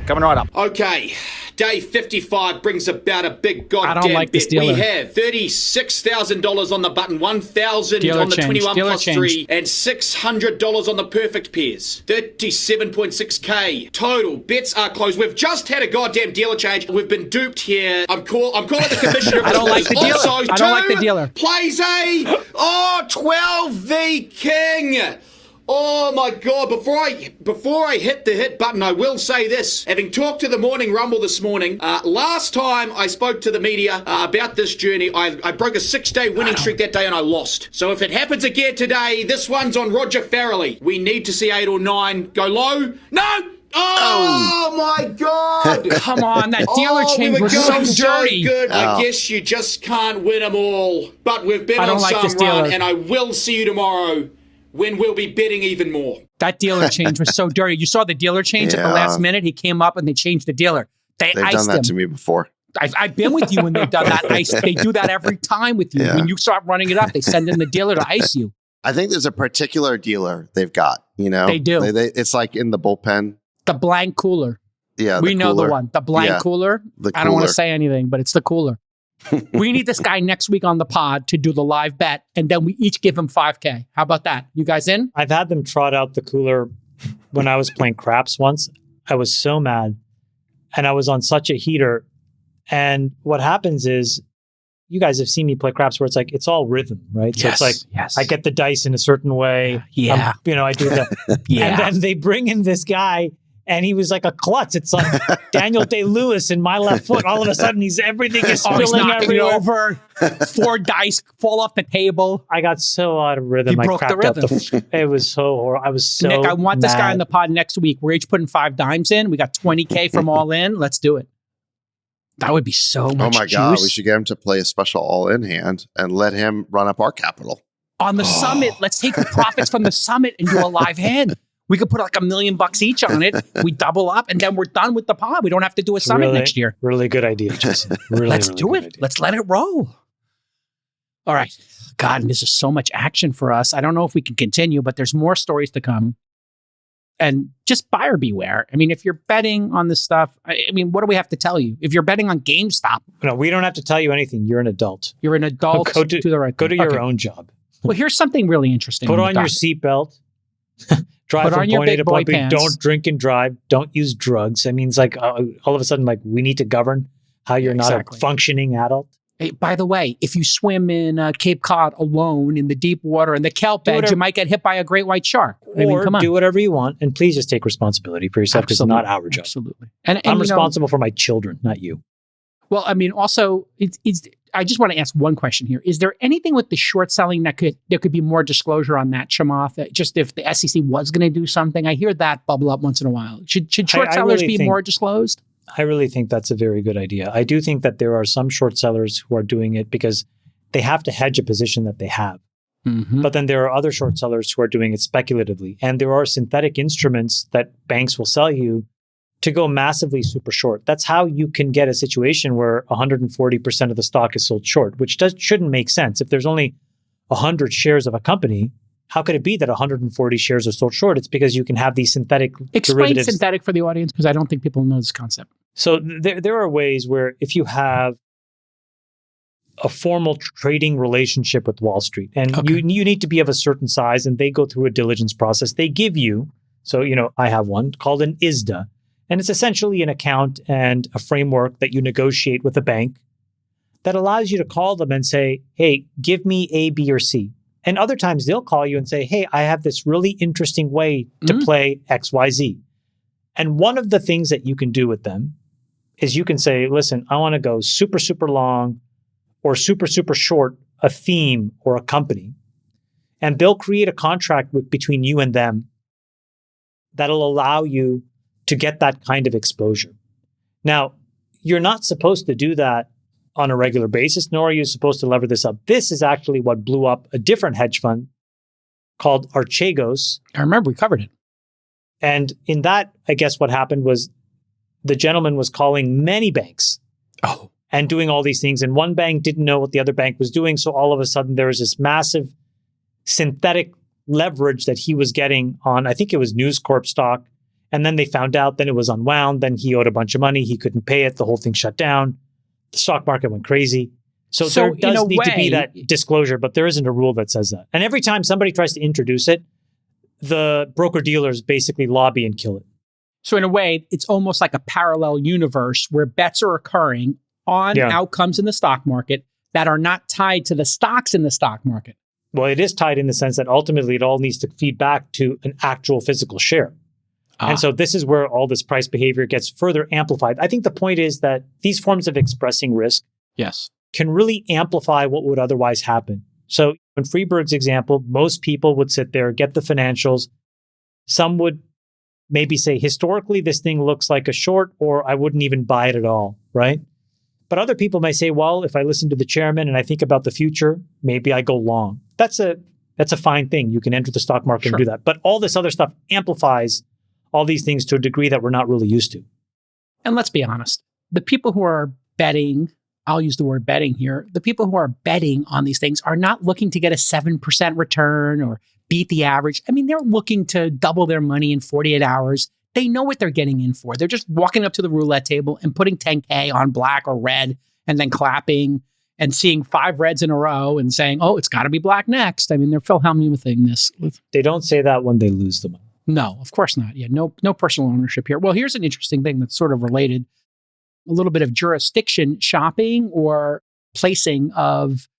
Coming right up. Okay, day 55 brings about a big goddamn I don't like this bet. dealer. We have $36,000 on the button, $1,000 Dealer on the change. 21 Dealer plus change. 3, and $600 on the perfect pairs. 37.6K total. Bets are closed. We've just had a goddamn dealer change. We've been duped here. I'm calling the commissioner of I don't this like the dealer. Also, I don't like the dealer. Plays a 12V King. Oh my God, before I hit the hit button, I will say this. Having talked to the Morning Rumble this morning, last time I spoke to the media about this journey, I broke a 6-day winning streak that day and I lost. So if it happens again today, this one's on Roger Farrelly. We need to see 8 or 9 go low. No! Oh my God! Come on, that dealer change was so dirty. Good. I guess you just can't win them all. But we've been on some run, and I will see you tomorrow when we'll be betting even more. That dealer change was so dirty. You saw the dealer change at the last minute. He came up and they changed the dealer. They've done that to me before. I've been with you when they've done that. They do that every time with you. Yeah. When you start running it up, they send in the dealer to ice you. I think there's a particular dealer they've got. You know, They do. It's like in the bullpen. The blank cooler. Yeah, we know the one. The blank cooler. I don't want to say anything, but it's the cooler. We need this guy next week on the pod to do the live bet, and then we each give him $5K. How about that? You guys in? I've had them trot out the cooler when I was playing craps once. I was so mad, and I was on such a heater. And what happens is, you guys have seen me play craps where it's like, it's all rhythm, right? Yes, so it's like, I get the dice in a certain way. Yeah. I do that. Yeah. And then they bring in this guy, and he was like a klutz. It's like Daniel Day-Lewis in My Left Foot. All of a sudden, everything is spilling everywhere. Over. 4 dice fall off the table. I got so out of rhythm. You broke the rhythm. It was so horrible. I was so Nick, I want this guy mad. on the pod next week. We're each putting 5 dimes in. We got 20K from All In. Let's do it. That would be so much Oh my juice. God, we should get him to play a special all-in hand and let him run up our capital. on the summit. Let's take the profits from the summit and do a live hand. We could put like $1 million each on it. We double up, and then we're done with the pod. We don't have to do a summit next year. Really good idea, Jason. Let's do it. Let's let it roll. All right. God, this is so much action for us. I don't know if we can continue, but there's more stories to come. And just buyer beware. I mean, if you're betting on this stuff, I mean, what do we have to tell you? If you're betting on GameStop. No, we don't have to tell you anything. You're an adult. You're an adult. Go to the right. Go to your own job. Well, here's something really interesting. Put on your seatbelt. Drive from point A to point B. Don't drink and drive. Don't use drugs. I mean, it's like all of a sudden, like we need to govern how you're not a functioning adult. Hey, by the way, if you swim in Cape Cod alone in the deep water and the kelp beds, you might get hit by a great white shark. Or do whatever you want, and please just take responsibility for yourself because it's not our job. Absolutely. And I'm responsible for my children, not you. Well, I mean, also, I just want to ask one question here. Is there anything with the short selling there could be more disclosure on that, Chamath? Just if the SEC was going to do something, I hear that bubble up once in a while. Should short sellers be more disclosed? I really think that's a very good idea. I do think that there are some short sellers who are doing it because they have to hedge a position that they have. Mm-hmm. But then there are other short sellers who are doing it speculatively. And there are synthetic instruments that banks will sell you to go massively super short. That's how you can get a situation where 140% of the stock is sold short, which shouldn't make sense. If there's only 100 shares of a company, how could it be that 140 shares are sold short? It's because you can have these synthetic derivatives. Explain synthetic for the audience, because I don't think people know this concept. So there are ways where if you have a formal trading relationship with Wall Street, and you need to be of a certain size, and they go through a diligence process, they give you, so I have one called an ISDA, and it's essentially an account and a framework that you negotiate with a bank that allows you to call them and say, hey, give me A, B, or C. And other times they'll call you and say, hey, I have this really interesting way to play X, Y, Z. And one of the things that you can do with them is you can say, listen, I want to go super, super long or super, super short a theme or a company. And they'll create a contract between you and them that'll allow you to get that kind of exposure. Now, you're not supposed to do that on a regular basis, nor are you supposed to lever this up. This is actually what blew up a different hedge fund called Archegos. I remember we covered it. And in that, I guess what happened was the gentleman was calling many banks and doing all these things. And one bank didn't know what the other bank was doing. So all of a sudden, there was this massive synthetic leverage that he was getting on, I think it was News Corp stock. And then they found out, then it was unwound. Then he owed a bunch of money. He couldn't pay it. The whole thing shut down. The stock market went crazy. So there does need to be that disclosure, but there isn't a rule that says that. And every time somebody tries to introduce it, the broker-dealers basically lobby and kill it. So in a way, it's almost like a parallel universe where bets are occurring on outcomes in the stock market that are not tied to the stocks in the stock market. Well, it is tied in the sense that ultimately it all needs to feed back to an actual physical share. And so this is where all this price behavior gets further amplified. I think the point is that these forms of expressing risk can really amplify what would otherwise happen. So in Freeberg's example, most people would sit there, get the financials. Some would maybe say, historically, this thing looks like a short, or I wouldn't even buy it at all, right? But other people may say, well, if I listen to the chairman and I think about the future, maybe I go long. That's a fine thing. You can enter the stock market and do that. But all this other stuff amplifies all these things to a degree that we're not really used to. And let's be honest, the people who are betting, I'll use the word betting here, the people who are betting on these things are not looking to get a 7% return or beat the average. I mean, they're looking to double their money in 48 hours. They know what they're getting in for. They're just walking up to the roulette table and putting 10K on black or red and then clapping and seeing 5 reds in a row and saying, oh, it's got to be black next. I mean, they're Philhelmuthing this. They don't say that when they lose the money. No, of course not. Yeah, no personal ownership here. Well, here's an interesting thing that's sort of related. A little bit of jurisdiction shopping or placing of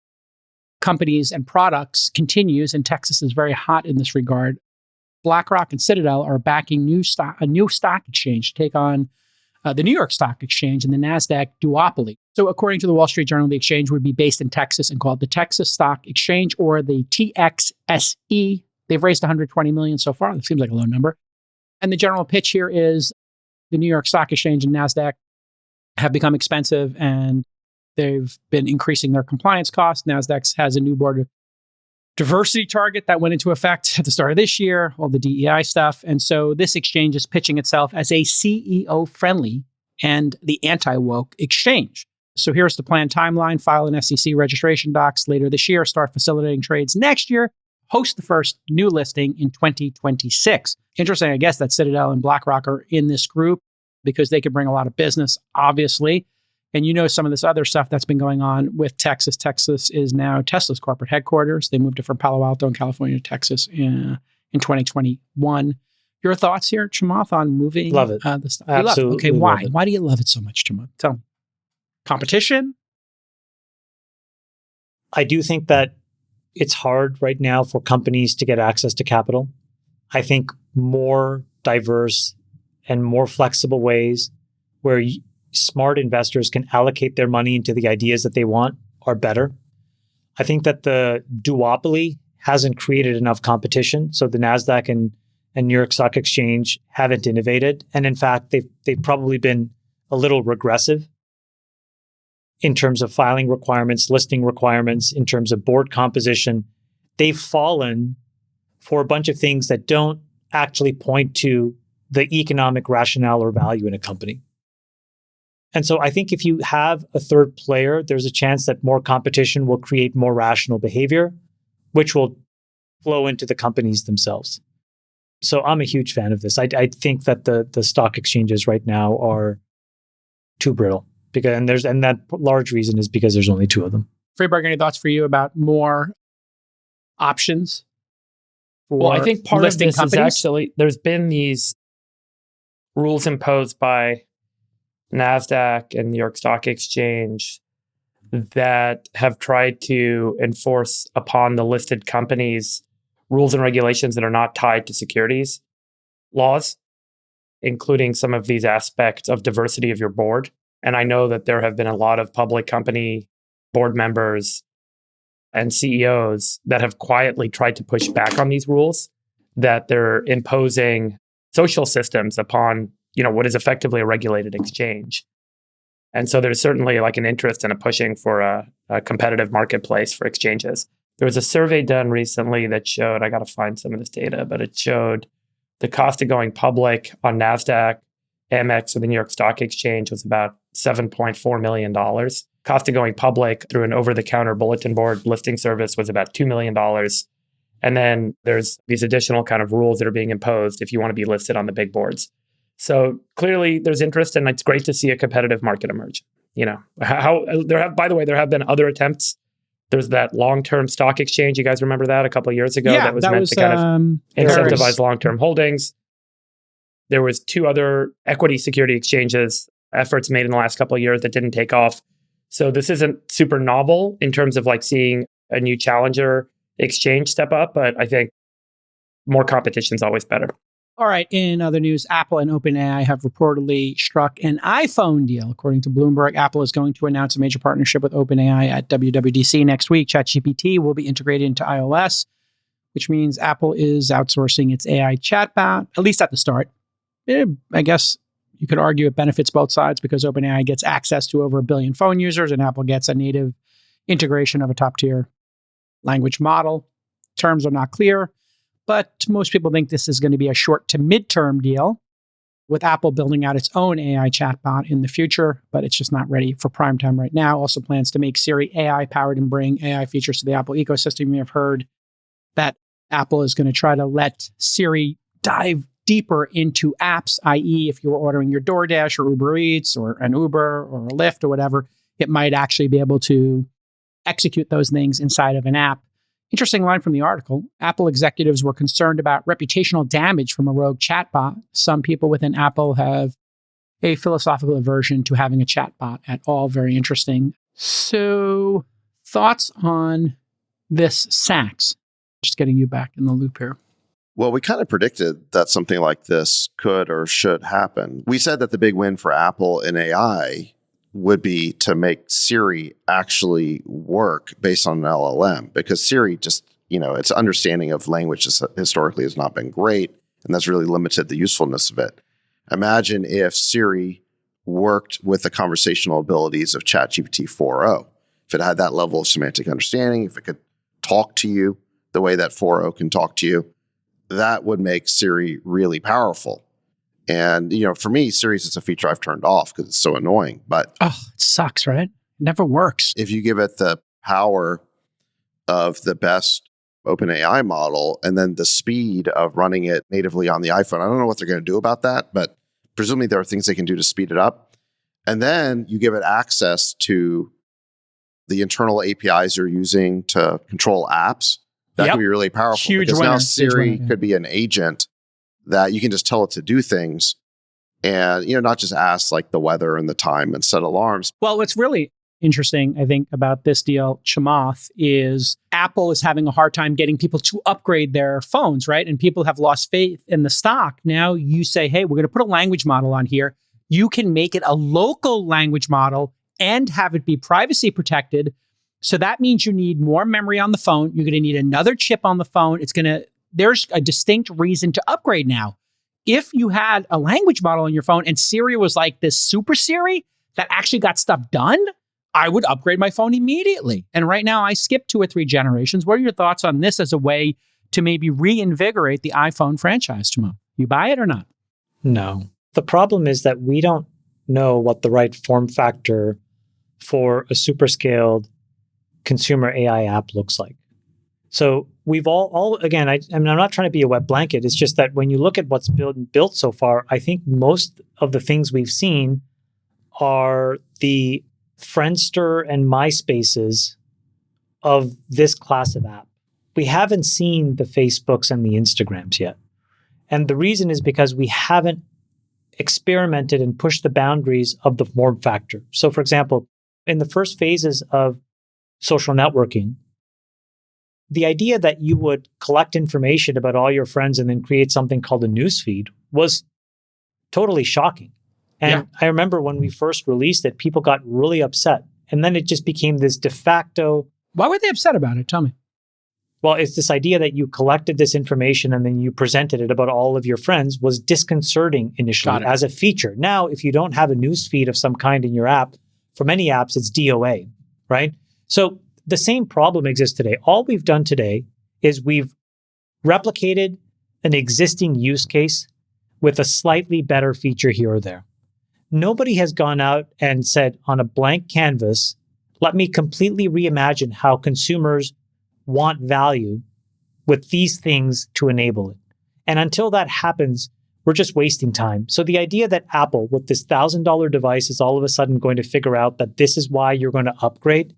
companies and products continues, and Texas is very hot in this regard. BlackRock and Citadel are backing a new stock exchange to take on the New York Stock Exchange and the Nasdaq duopoly. So according to the Wall Street Journal, the exchange would be based in Texas and called the Texas Stock Exchange, or the TXSE. They've raised $120 million so far. That seems like a low number. And the general pitch here is the New York Stock Exchange and Nasdaq have become expensive, and they've been increasing their compliance costs. Nasdaq has a new board of diversity target that went into effect at the start of this year, all the DEI stuff. And so this exchange is pitching itself as a CEO-friendly and the anti-woke exchange. So here's the planned timeline: file an SEC registration docs later this year, start facilitating trades next year, host the first new listing in 2026. Interesting, I guess, that Citadel and BlackRock are in this group because they could bring a lot of business, obviously. And you know some of this other stuff that's been going on with Texas. Texas is now Tesla's corporate headquarters. They moved it from Palo Alto in California to Texas in 2021. Your thoughts here, Chamath, on moving? Love it. The stuff? Absolutely. Okay, why? Why do you love it so much, Chamath? Tell me. Competition? I do think that it's hard right now for companies to get access to capital. I think more diverse and more flexible ways where smart investors can allocate their money into the ideas that they want are better. I think that the duopoly hasn't created enough competition. So the NASDAQ and New York Stock Exchange haven't innovated. And in fact, they've probably been a little regressive in terms of filing requirements, listing requirements, in terms of board composition. They've fallen for a bunch of things that don't actually point to the economic rationale or value in a company. And so I think if you have a third player, there's a chance that more competition will create more rational behavior, which will flow into the companies themselves. So I'm a huge fan of this. I think that the stock exchanges right now are too brittle. And that large reason is because there's only two of them. Freeberg, any thoughts for you about more options? Well, I think part of this companies? is actually, there's been these rules imposed by NASDAQ and New York Stock Exchange that have tried to enforce upon the listed companies rules and regulations that are not tied to securities laws, including some of these aspects of diversity of your board. And I know that there have been a lot of public company board members and CEOs that have quietly tried to push back on these rules, that they're imposing social systems upon, what is effectively a regulated exchange. And so there's certainly like an interest in a pushing for a competitive marketplace for exchanges. There was a survey done recently that showed, I got to find some of this data, but it showed the cost of going public on NASDAQ, Amex, or the New York Stock Exchange was about $7.4 million. Cost of going public through an over-the-counter bulletin board listing service was about $2 million. And then there's these additional kind of rules that are being imposed if you want to be listed on the big boards. So clearly there's interest, and it's great to see a competitive market emerge. There have been other attempts. There's that long-term stock exchange. You guys remember that a couple of years ago? Yeah, that was meant to kind of incentivize long-term holdings. There was two other equity security exchanges efforts made in the last couple of years that didn't take off. So this isn't super novel in terms of like seeing a new challenger exchange step up, but I think more competition is always better. All right. In other news, Apple and OpenAI have reportedly struck an iPhone deal. According to Bloomberg, Apple is going to announce a major partnership with OpenAI at WWDC next week. ChatGPT will be integrated into iOS, which means Apple is outsourcing its AI chatbot, at least at the start. I guess you could argue it benefits both sides because OpenAI gets access to over 1 billion phone users and Apple gets a native integration of a top-tier language model. Terms are not clear, but most people think this is going to be a short to mid-term deal with Apple building out its own AI chatbot in the future, but it's just not ready for prime time right now. Also plans to make Siri AI-powered and bring AI features to the Apple ecosystem. You may have heard that Apple is going to try to let Siri dive deeper into apps, i.e. if you were ordering your DoorDash or Uber Eats or an Uber or a Lyft or whatever, it might actually be able to execute those things inside of an app. Interesting line from the article. Apple executives were concerned about reputational damage from a rogue chatbot. Some people within Apple have a philosophical aversion to having a chatbot at all. Very interesting. So, thoughts on this, Sachs? Just getting you back in the loop here. Well, we kind of predicted that something like this could or should happen. We said that the big win for Apple in AI would be to make Siri actually work based on an LLM, because Siri just, its understanding of language historically has not been great, and that's really limited the usefulness of it. Imagine if Siri worked with the conversational abilities of ChatGPT 4.0. If it had that level of semantic understanding, if it could talk to you the way that 4.0 can talk to you, that would make Siri really powerful. And, for me, Siri is a feature I've turned off because it's so annoying. But it sucks, right? It never works. If you give it the power of the best OpenAI model and then the speed of running it natively on the iPhone, I don't know what they're going to do about that, but presumably there are things they can do to speed it up. And then you give it access to the internal APIs you're using to control apps. That could be really powerful. Huge because winner. now Siri could be an agent that you can just tell it to do things and, not just ask like the weather and the time and set alarms. Well, what's really interesting, I think, about this deal, Chamath, is Apple is having a hard time getting people to upgrade their phones, right? And people have lost faith in the stock. Now you say, hey, we're going to put a language model on here. You can make it a local language model and have it be privacy protected. So that means you need more memory on the phone. You're going to need another chip on the phone. There's a distinct reason to upgrade now. If you had a language model on your phone and Siri was like this super Siri that actually got stuff done, I would upgrade my phone immediately. And right now I skipped 2 or 3 generations. What are your thoughts on this as a way to maybe reinvigorate the iPhone franchise, Jamal? You buy it or not? No. The problem is that we don't know what the right form factor for a super scaled consumer AI app looks like. So we've all again, I mean, I'm not trying to be a wet blanket. It's just that when you look at what's built so far, I think most of the things we've seen are the Friendster and MySpaces of this class of app. We haven't seen the Facebooks and the Instagrams yet. And the reason is because we haven't experimented and pushed the boundaries of the form factor. So for example, in the first phases of social networking, the idea that you would collect information about all your friends and then create something called a newsfeed was totally shocking. And I remember when we first released it, people got really upset. And then it just became this de facto. Why were they upset about it? Tell me. Well, it's this idea that you collected this information and then you presented it about all of your friends was disconcerting initially as a feature. Now, if you don't have a newsfeed of some kind in your app, for many apps, it's DOA, right? So the same problem exists today. All we've done today is we've replicated an existing use case with a slightly better feature here or there. Nobody has gone out and said on a blank canvas, let me completely reimagine how consumers want value with these things to enable it. And until that happens, we're just wasting time. So the idea that Apple with this $1,000 device is all of a sudden going to figure out that this is why you're going to upgrade,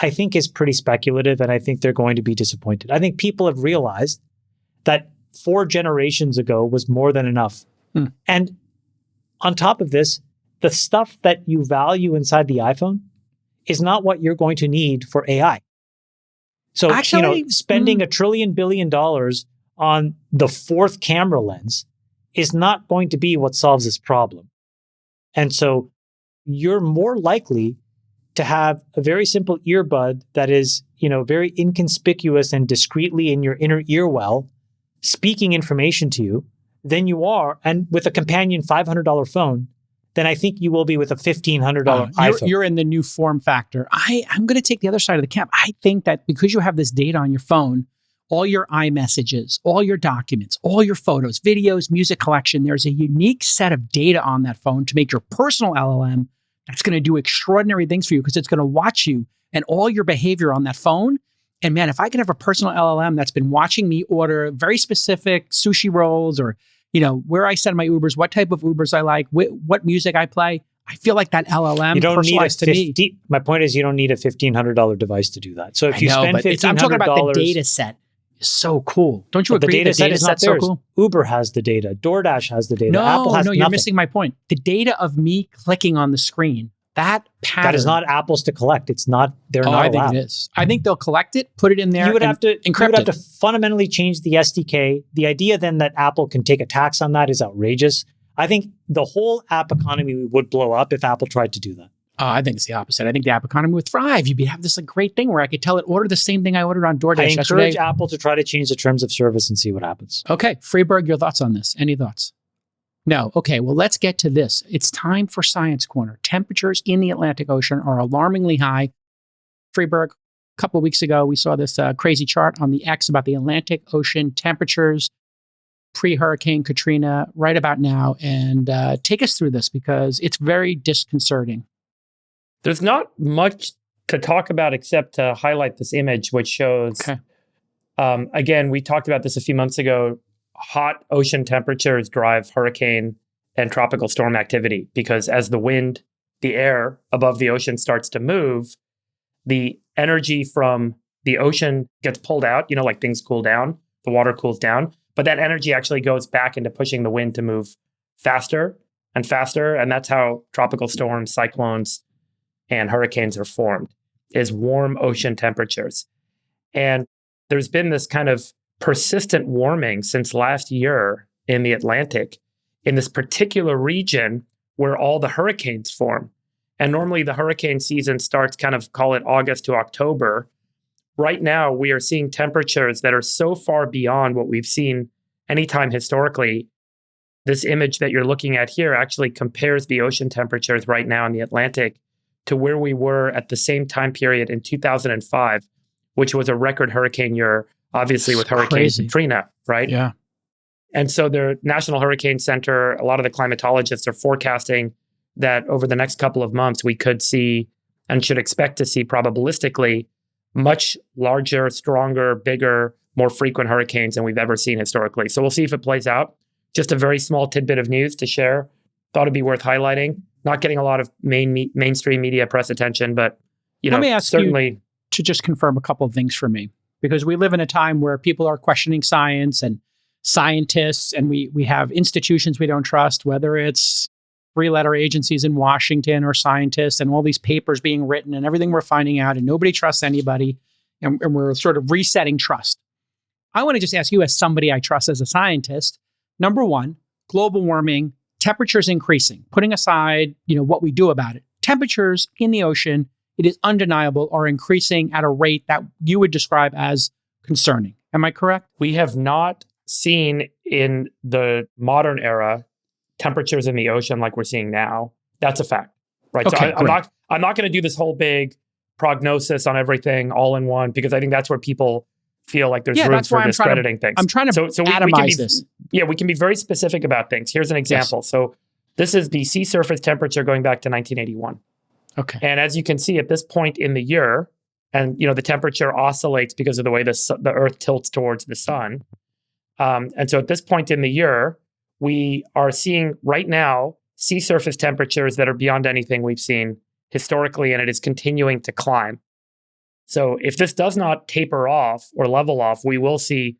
I think is pretty speculative, and I think they're going to be disappointed. I think people have realized that 4 generations ago was more than enough. And on top of this, the stuff that you value inside the iPhone is not what you're going to need for AI. So, Actually, spending $1 trillion billion on the 4th camera lens is not going to be what solves this problem. And so you're more likely to have a very simple earbud that is, very inconspicuous and discreetly in your inner ear well, speaking information to you than you are, and with a companion $500 phone, then I think you will be with a $1,500 iPhone. You're in the new form factor. I'm going to take the other side of the camp. I think that because you have this data on your phone, all your iMessages, all your documents, all your photos, videos, music collection, there's a unique set of data on that phone to make your personal LLM that's going to do extraordinary things for you because it's going to watch you and all your behavior on that phone. And man, if I can have a personal LLM that's been watching me order very specific sushi rolls or, where I send my Ubers, what type of Ubers I like, what music I play, I feel like that LLM you don't need personalized to me. My point is you don't need a $1,500 device to do that. So if you spend $1,500... I'm talking about the data set. Is so cool. Don't you agree? The data set's so cool? Uber has the data. DoorDash has the data. Apple has nothing. You're missing my point. The data of me clicking on the screen, that pattern. That is not Apple's to collect. It's not, they're not I allowed. think it is. I think they'll collect it, put it in there, you would have to encrypt You would have to fundamentally change the SDK. The idea then that Apple can take a tax on that is outrageous. I think the whole app economy would blow up if Apple tried to do that. I think it's the opposite. I think the app economy would thrive. You'd have this great thing where I could tell it, order the same thing I ordered on DoorDash I yesterday. encourage Apple to try to change the terms of service and see what happens. Okay. Freeberg, your thoughts on this? Any thoughts? No. Okay. Well, let's get to this. It's time for Science Corner. Temperatures in the Atlantic Ocean are alarmingly high. Freeberg, couple of weeks ago, we saw this crazy chart on the X about the Atlantic Ocean temperatures pre-Hurricane Katrina right about now. And take us through this because it's very disconcerting. There's not much to talk about except to highlight this image, which shows, again, we talked about this a few months ago, hot ocean temperatures drive hurricane and tropical storm activity because as the air above the ocean starts to move, the energy from the ocean gets pulled out, like things cool down, the water cools down, but that energy actually goes back into pushing the wind to move faster and faster. And that's how tropical storms, cyclones, and hurricanes are formed, is warm ocean temperatures. And there's been this kind of persistent warming since last year in the Atlantic in this particular region where all the hurricanes form. And normally the hurricane season starts kind of, call it August to October. Right now, we are seeing temperatures that are so far beyond what we've seen anytime historically. This image that you're looking at here actually compares the ocean temperatures right now in the Atlantic to where we were at the same time period in 2005, which was a record hurricane year, obviously with Hurricane Katrina, right? Yeah. And so the National Hurricane Center, a lot of the climatologists are forecasting that over the next couple of months, we could see and should expect to see probabilistically much larger, stronger, bigger, more frequent hurricanes than we've ever seen historically. So we'll see if it plays out. Just a very small tidbit of news to share. Thought it'd be worth highlighting. Not getting a lot of mainstream media press attention, but let me ask certainly you to just confirm a couple of things for me, because we live in a time where people are questioning science and scientists, and we have institutions we don't trust, whether it's three-letter agencies in Washington or scientists, and all these papers being written and everything we're finding out, and nobody trusts anybody, and we're sort of resetting trust. I want to just ask you, as somebody I trust as a scientist, number one, global warming, temperatures increasing, putting aside, what we do about it. Temperatures in the ocean, it is undeniable, are increasing at a rate that you would describe as concerning. Am I correct? We have not seen in the modern era temperatures in the ocean like we're seeing now. That's a fact, right? Okay, so I'm not going to do this whole big prognosis on everything all in one, because I think that's where people feel like there's room for discrediting things. I'm trying to atomize this. Yeah, we can be very specific about things. Here's an example. Yes. So this is the sea surface temperature going back to 1981. Okay. And as you can see at this point in the year, and the temperature oscillates because of the way the Earth tilts towards the sun. And so at this point in the year, we are seeing right now sea surface temperatures that are beyond anything we've seen historically, and it is continuing to climb. So if this does not taper off or level off, we will see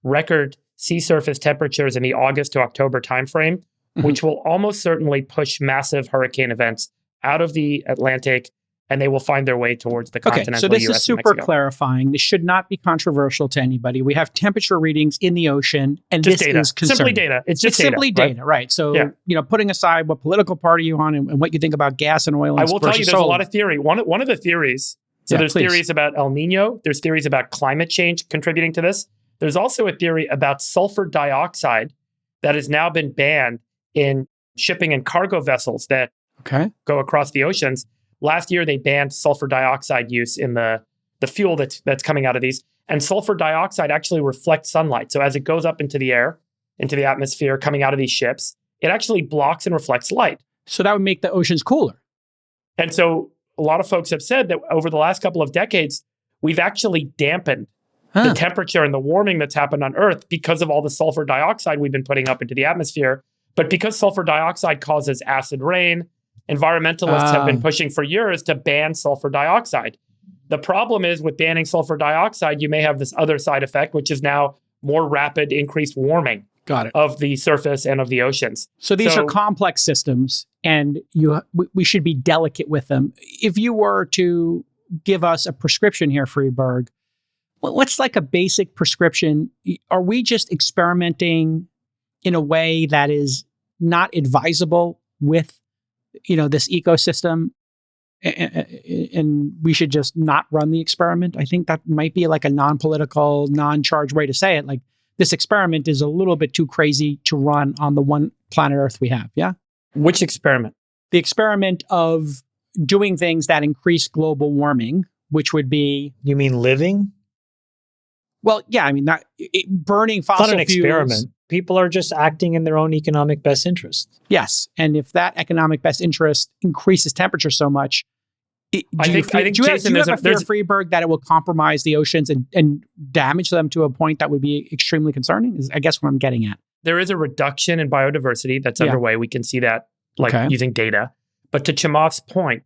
record sea surface temperatures in the August to October timeframe, which will almost certainly push massive hurricane events out of the Atlantic, and they will find their way towards the continental so this US is super clarifying. This should not be controversial to anybody. We have temperature readings in the ocean, and just this data. is concerning. Simply data. It's just simply data, right? So, putting aside what political party you're on and what you think about gas and oil. I will tell you, there's a lot of theory. One of the theories. So there's theories about El Nino. There's theories about climate change contributing to this. There's also a theory about sulfur dioxide that has now been banned in shipping and cargo vessels that go across the oceans. Last year, they banned sulfur dioxide use in the fuel that's coming out of these. And sulfur dioxide actually reflects sunlight. So as it goes up into the air, into the atmosphere, coming out of these ships, it actually blocks and reflects light. So that would make the oceans cooler. And so a lot of folks have said that over the last couple of decades, we've actually dampened the temperature and the warming that's happened on Earth because of all the sulfur dioxide we've been putting up into the atmosphere. But because sulfur dioxide causes acid rain, environmentalists have been pushing for years to ban sulfur dioxide. The problem is with banning sulfur dioxide, you may have this other side effect, which is now more rapid increased warming of the surface and of the oceans. So these are complex systems, and we should be delicate with them. If you were to give us a prescription here, Freeberg, what's like a basic prescription? Are we just experimenting in a way that is not advisable with this ecosystem, and we should just not run the experiment? I think that might be like a non-political, non-charged way to say it. Like, this experiment is a little bit too crazy to run on the one planet Earth we have. Yeah. Which experiment? The experiment of doing things that increase global warming which would be... You mean living? Well, yeah, I mean, burning fossil fuels... It's not an experiment. People are just acting in their own economic best interest. Yes, and if that economic best interest increases temperature so much, do you have a fear, Freeberg, that it will compromise the oceans and damage them to a point that would be extremely concerning? Is I guess what I'm getting at. There is a reduction in biodiversity that's underway. We can see that using data. But to Chamath's point,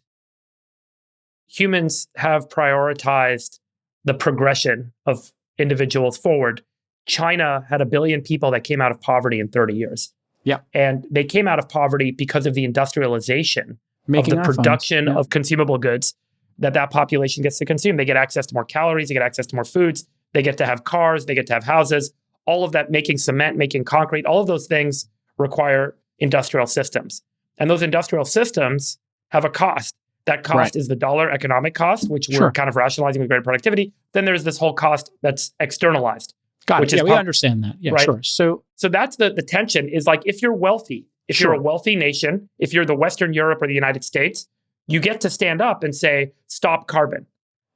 humans have prioritized the progression of individuals forward. China had 1 billion people that came out of poverty in 30 years. Yeah. And they came out of poverty because of the industrialization of the production of consumable goods that population gets to consume. They get access to more calories, they get access to more foods, they get to have cars, they get to have houses. All of that, making cement, making concrete, all of those things require industrial systems. And those industrial systems have a cost. That cost is the dollar economic cost, which we're kind of rationalizing with greater productivity. Then there's this whole cost that's externalized. Got it. Yeah, we understand that. Yeah, sure. So that's the tension is like, if you're wealthy, if you're a wealthy nation, if you're the Western Europe or the United States, you get to stand up and say, stop carbon.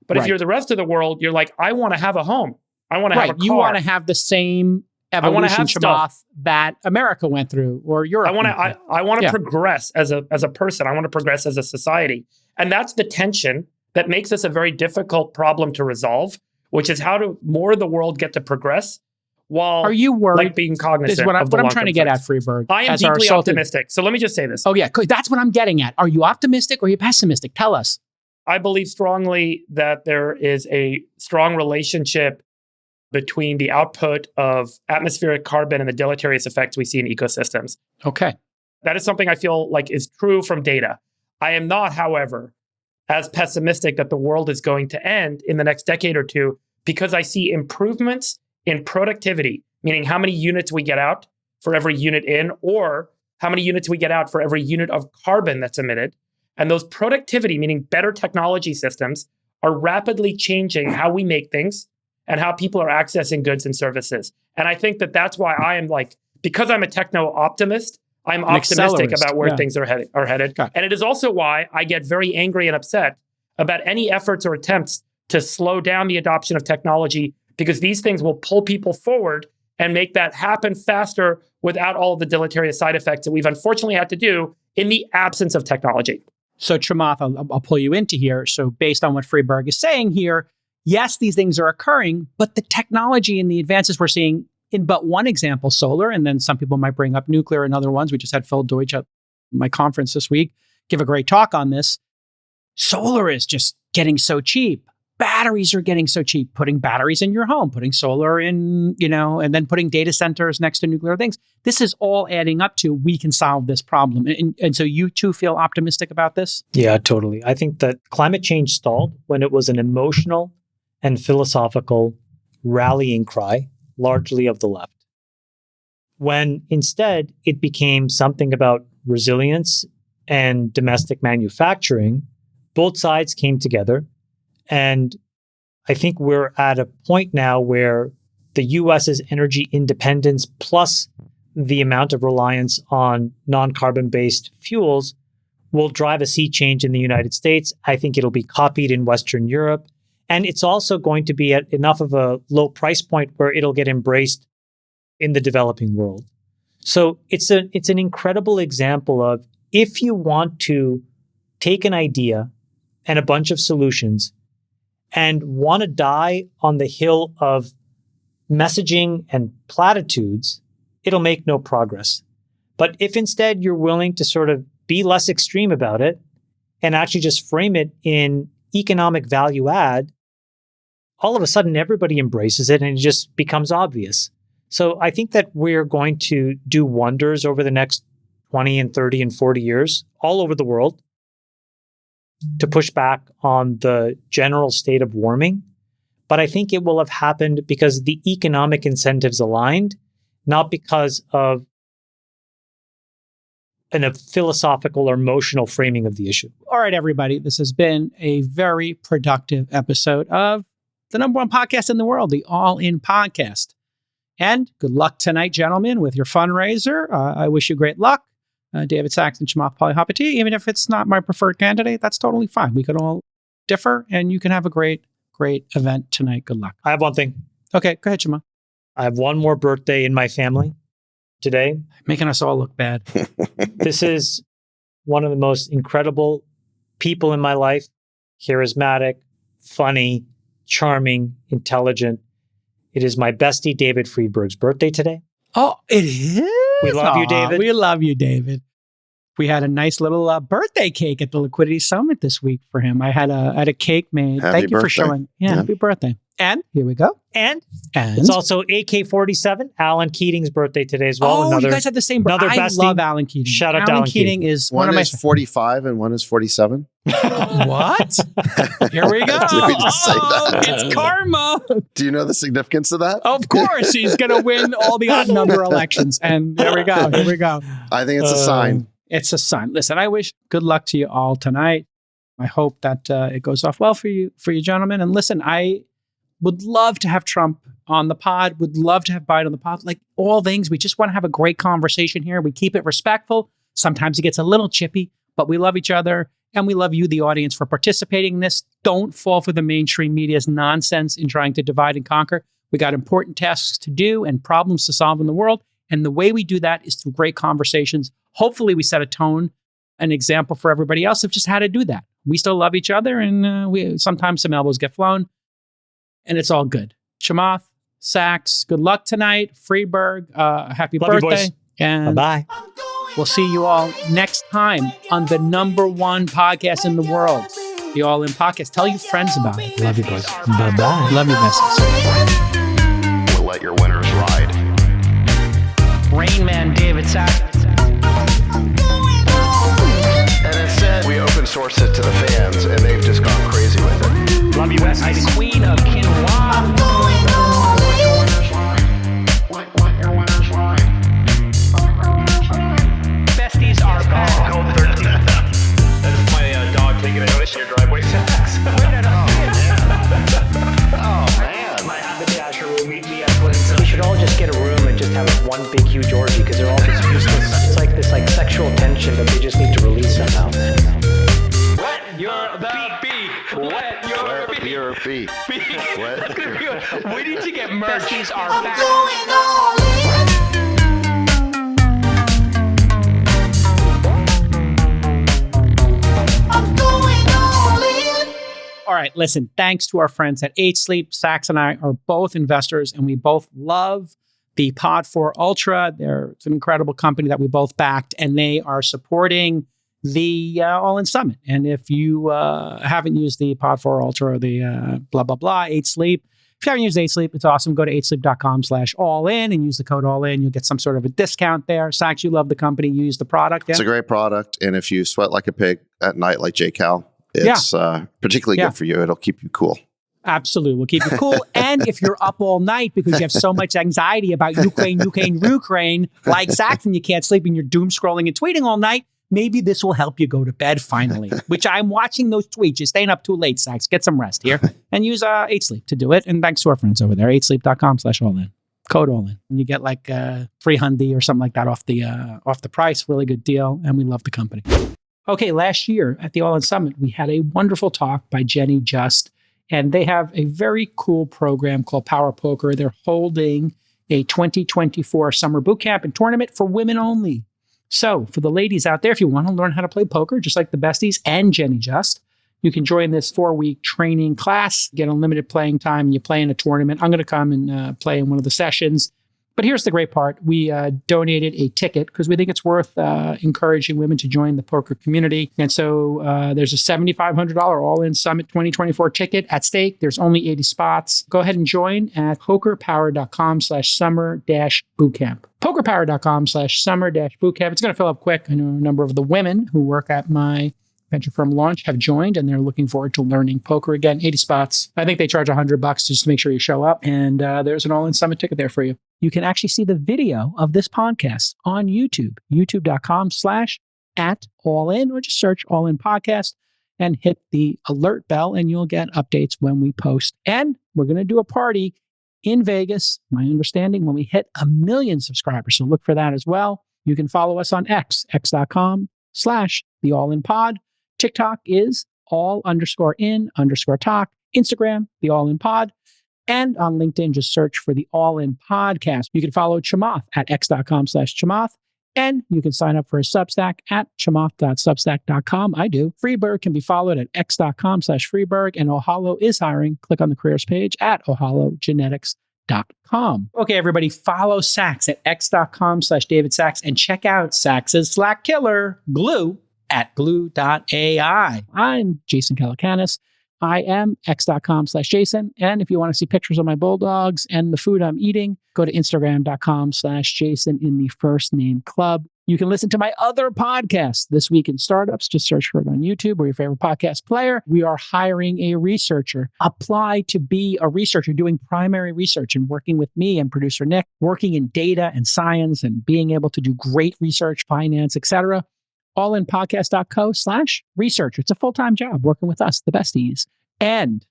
But if you're the rest of the world, you're like, I want to have a home. I want to have a car. You want to have the same evolution Chamath that America went through or Europe. I want to progress as a person. I want to progress as a society. And that's the tension that makes this a very difficult problem to resolve, which is how do more of the world get to progress while are you worried, being cognizant of what I'm trying to get at, Freeberg. I am deeply optimistic. So let me just say this. Oh, yeah. That's what I'm getting at. Are you optimistic or are you pessimistic? Tell us. I believe strongly that there is a strong relationship between the output of atmospheric carbon and the deleterious effects we see in ecosystems. Okay. That is something I feel like is true from data. I am not, however, as pessimistic that the world is going to end in the next decade or two because I see improvements in productivity, meaning how many units we get out for every unit in, or how many units we get out for every unit of carbon that's emitted. And those productivity, meaning better technology systems, are rapidly changing how we make things and how people are accessing goods and services. And I think that that's why I am because I'm a techno-optimist, I'm optimistic about where things are headed. And it is also why I get very angry and upset about any efforts or attempts to slow down the adoption of technology, because these things will pull people forward and make that happen faster without all of the deleterious side effects that we've unfortunately had to do in the absence of technology. So Chamath, I'll pull you into here. So based on what Freeberg is saying here, yes, these things are occurring, but the technology and the advances we're seeing in but one example, solar, and then some people might bring up nuclear and other ones. We just had Phil Deutsch at my conference this week give a great talk on this. Solar is just getting so cheap. Batteries are getting so cheap. Putting batteries in your home, putting solar in, and then putting data centers next to nuclear things. This is all adding up to we can solve this problem. And so you too feel optimistic about this? Yeah, totally. I think that climate change stalled when it was an emotional and philosophical rallying cry, largely of the left. When instead it became something about resilience and domestic manufacturing, both sides came together. And I think we're at a point now where the US's energy independence plus the amount of reliance on non-carbon-based fuels will drive a sea change in the United States. I think it'll be copied in Western Europe. And it's also going to be at enough of a low price point where it'll get embraced in the developing world. So it's an incredible example of, if you want to take an idea and a bunch of solutions and want to die on the hill of messaging and platitudes, it'll make no progress. But if instead you're willing to sort of be less extreme about it and actually just frame it in economic value add, all of a sudden everybody embraces it and it just becomes obvious. So I think that we're going to do wonders over the next 20 and 30 and 40 years all over the world to push back on the general state of warming. But I think it will have happened because the economic incentives aligned, not because of a philosophical or emotional framing of the issue. All right, everybody. This has been a very productive episode of the #1 podcast in the world, the All In Podcast. And good luck tonight, gentlemen, with your fundraiser. I wish you great luck. David Sachs and Chamath Palihapitiya. Even if it's not my preferred candidate, that's totally fine. We could all differ, and you can have a great event tonight. Good luck. I have one thing. Okay, go ahead, Shema. I have one more birthday in my family today. Making us all look bad. This is one of the most incredible people in my life. Charismatic, funny, charming, intelligent. It is my bestie, David Friedberg's birthday today. Oh, it is? We love you, David. We love you, David. We had a nice little birthday cake at the Liquidity Summit this week for him. I had a cake made. Happy Thank you for birthday. showing. Yeah, happy birthday. And here we go. And it's also AK-47, Alan Keating's birthday today as well. Oh, you guys had the same birthday. I love Alan Keating. Shout out to Alan Keating is one of my... One is 45 and one is 47. What? Here we go. Did we just say that? It's karma. Do you know the significance of that? Of course. He's going to win all the odd number elections. And there we go. Here we go. I think it's a sign. It's a sign. Listen, I wish good luck to you all tonight. I hope that it goes off well for you gentlemen. And listen, I would love to have Trump on the pod, would love to have Biden on the pod. Like all things, we just want to have a great conversation here. We keep it respectful. Sometimes it gets a little chippy, but we love each other. And we love you, the audience, for participating in this. Don't fall for the mainstream media's nonsense in trying to divide and conquer. We got important tasks to do and problems to solve in the world. And the way we do that is through great conversations. Hopefully we set a tone, an example for everybody else of just how to do that. We still love each other, and we sometimes some elbows get flown, and it's all good. Chamath, Sachs, good luck tonight. Friedberg, happy Love birthday. You, boys. And bye. We'll see you all next time on the #1 podcast in the world, the All In Podcast. Tell your friends about it. Love you, boys. Bye-bye. Love you, Besties. We'll let your winners ride. Rain Man David Sachs. And we open source it to the fans, and they've just gone crazy with it. Love you, Besties. Queen of Quinoa. Besties are back. Gold 13. That is my dog taking a notice in your driveway. We should all just get a room and just have one big huge orgy because they're all just useless. It's like this sexual tension that they just need to release somehow. Wet your beak. Wet your beak. Wet your beak. We need to get merch. Besties are back. All right, listen, thanks to our friends at 8 Sleep. Sachs and I are both investors, and we both love the Pod 4 Ultra. It's an incredible company that we both backed, and they are supporting the All In Summit. And if you haven't used the Pod 4 Ultra or the blah, blah, blah, 8 Sleep, if you haven't used 8 Sleep, it's awesome. Go to 8sleep.com/all-in and use the code all-in. You'll get some sort of a discount there. Sachs, you love the company. You use the product. Yeah? It's a great product. And if you sweat like a pig at night like J-Cal, it's particularly good for you. It'll keep you cool. Absolutely. We'll keep you cool. And if you're up all night because you have so much anxiety about Ukraine, like Zach, and you can't sleep and you're doom scrolling and tweeting all night, maybe this will help you go to bed finally, which I'm watching those tweets. You're staying up too late, Zach. Get some rest here and use 8 Sleep to do it. And thanks to our friends over there, 8sleep.com/all-in. Code all-in. And you get like $300 or something like that off the price. Really good deal. And we love the company. Okay, last year at the All In Summit, we had a wonderful talk by Jenny Just, and they have a very cool program called Power Poker. They're holding a 2024 summer boot camp and tournament for women only. So for the ladies out there, if you want to learn how to play poker, just like the Besties and Jenny Just, you can join this 4-week training class, get unlimited playing time, and you play in a tournament. I'm going to come and play in one of the sessions. But here's the great part. We donated a ticket because we think it's worth encouraging women to join the poker community. And so there's a $7,500 All-In Summit 2024 ticket at stake. There's only 80 spots. Go ahead and join at pokerpower.com/summer-bootcamp. pokerpower.com/summer-bootcamp. It's going to fill up quick. I know a number of the women who work at my venture firm launch have joined, and they're looking forward to learning poker again. 80 spots. I think they charge $100 just to make sure you show up. And there's an All-In Summit ticket there for you. You can actually see the video of this podcast on YouTube, youtube.com/@allin, or just search All In Podcast and hit the alert bell, and you'll get updates when we post. And we're going to do a party in Vegas, my understanding, when we hit 1 million subscribers. So look for that as well. You can follow us on x.com/theallinpod. TikTok is all_in_talk, Instagram, the All In Pod, and on LinkedIn, just search for the All In Podcast. You can follow Chamath at x.com/Chamath, and you can sign up for a Substack at chamath.substack.com. I do. Freeberg can be followed at x.com/Freeberg, and Ohalo is hiring. Click on the careers page at ohalogenetics.com. Okay, everybody, follow Sachs at x.com/David Sachs and check out Sachs's Slack killer, Glue, at glue.ai. I'm Jason Calacanis. I am x.com/Jason. And if you want to see pictures of my bulldogs and the food I'm eating, go to instagram.com/Jason in the First Name Club. You can listen to my other podcast, This Week in Startups. Just search for it on YouTube or your favorite podcast player. We are hiring a researcher. Apply to be a researcher doing primary research and working with me and producer Nick, working in data and science and being able to do great research, finance, etc. allinpodcast.co/research. It's a full-time job working with us, the Besties. And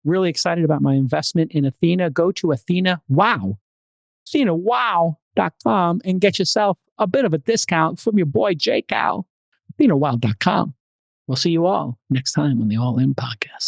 really excited about my investment in Athena. Go to AthenaWow.com and get yourself a bit of a discount from your boy J Cal. AthenaWow.com. We'll see you all next time on the All In Podcast.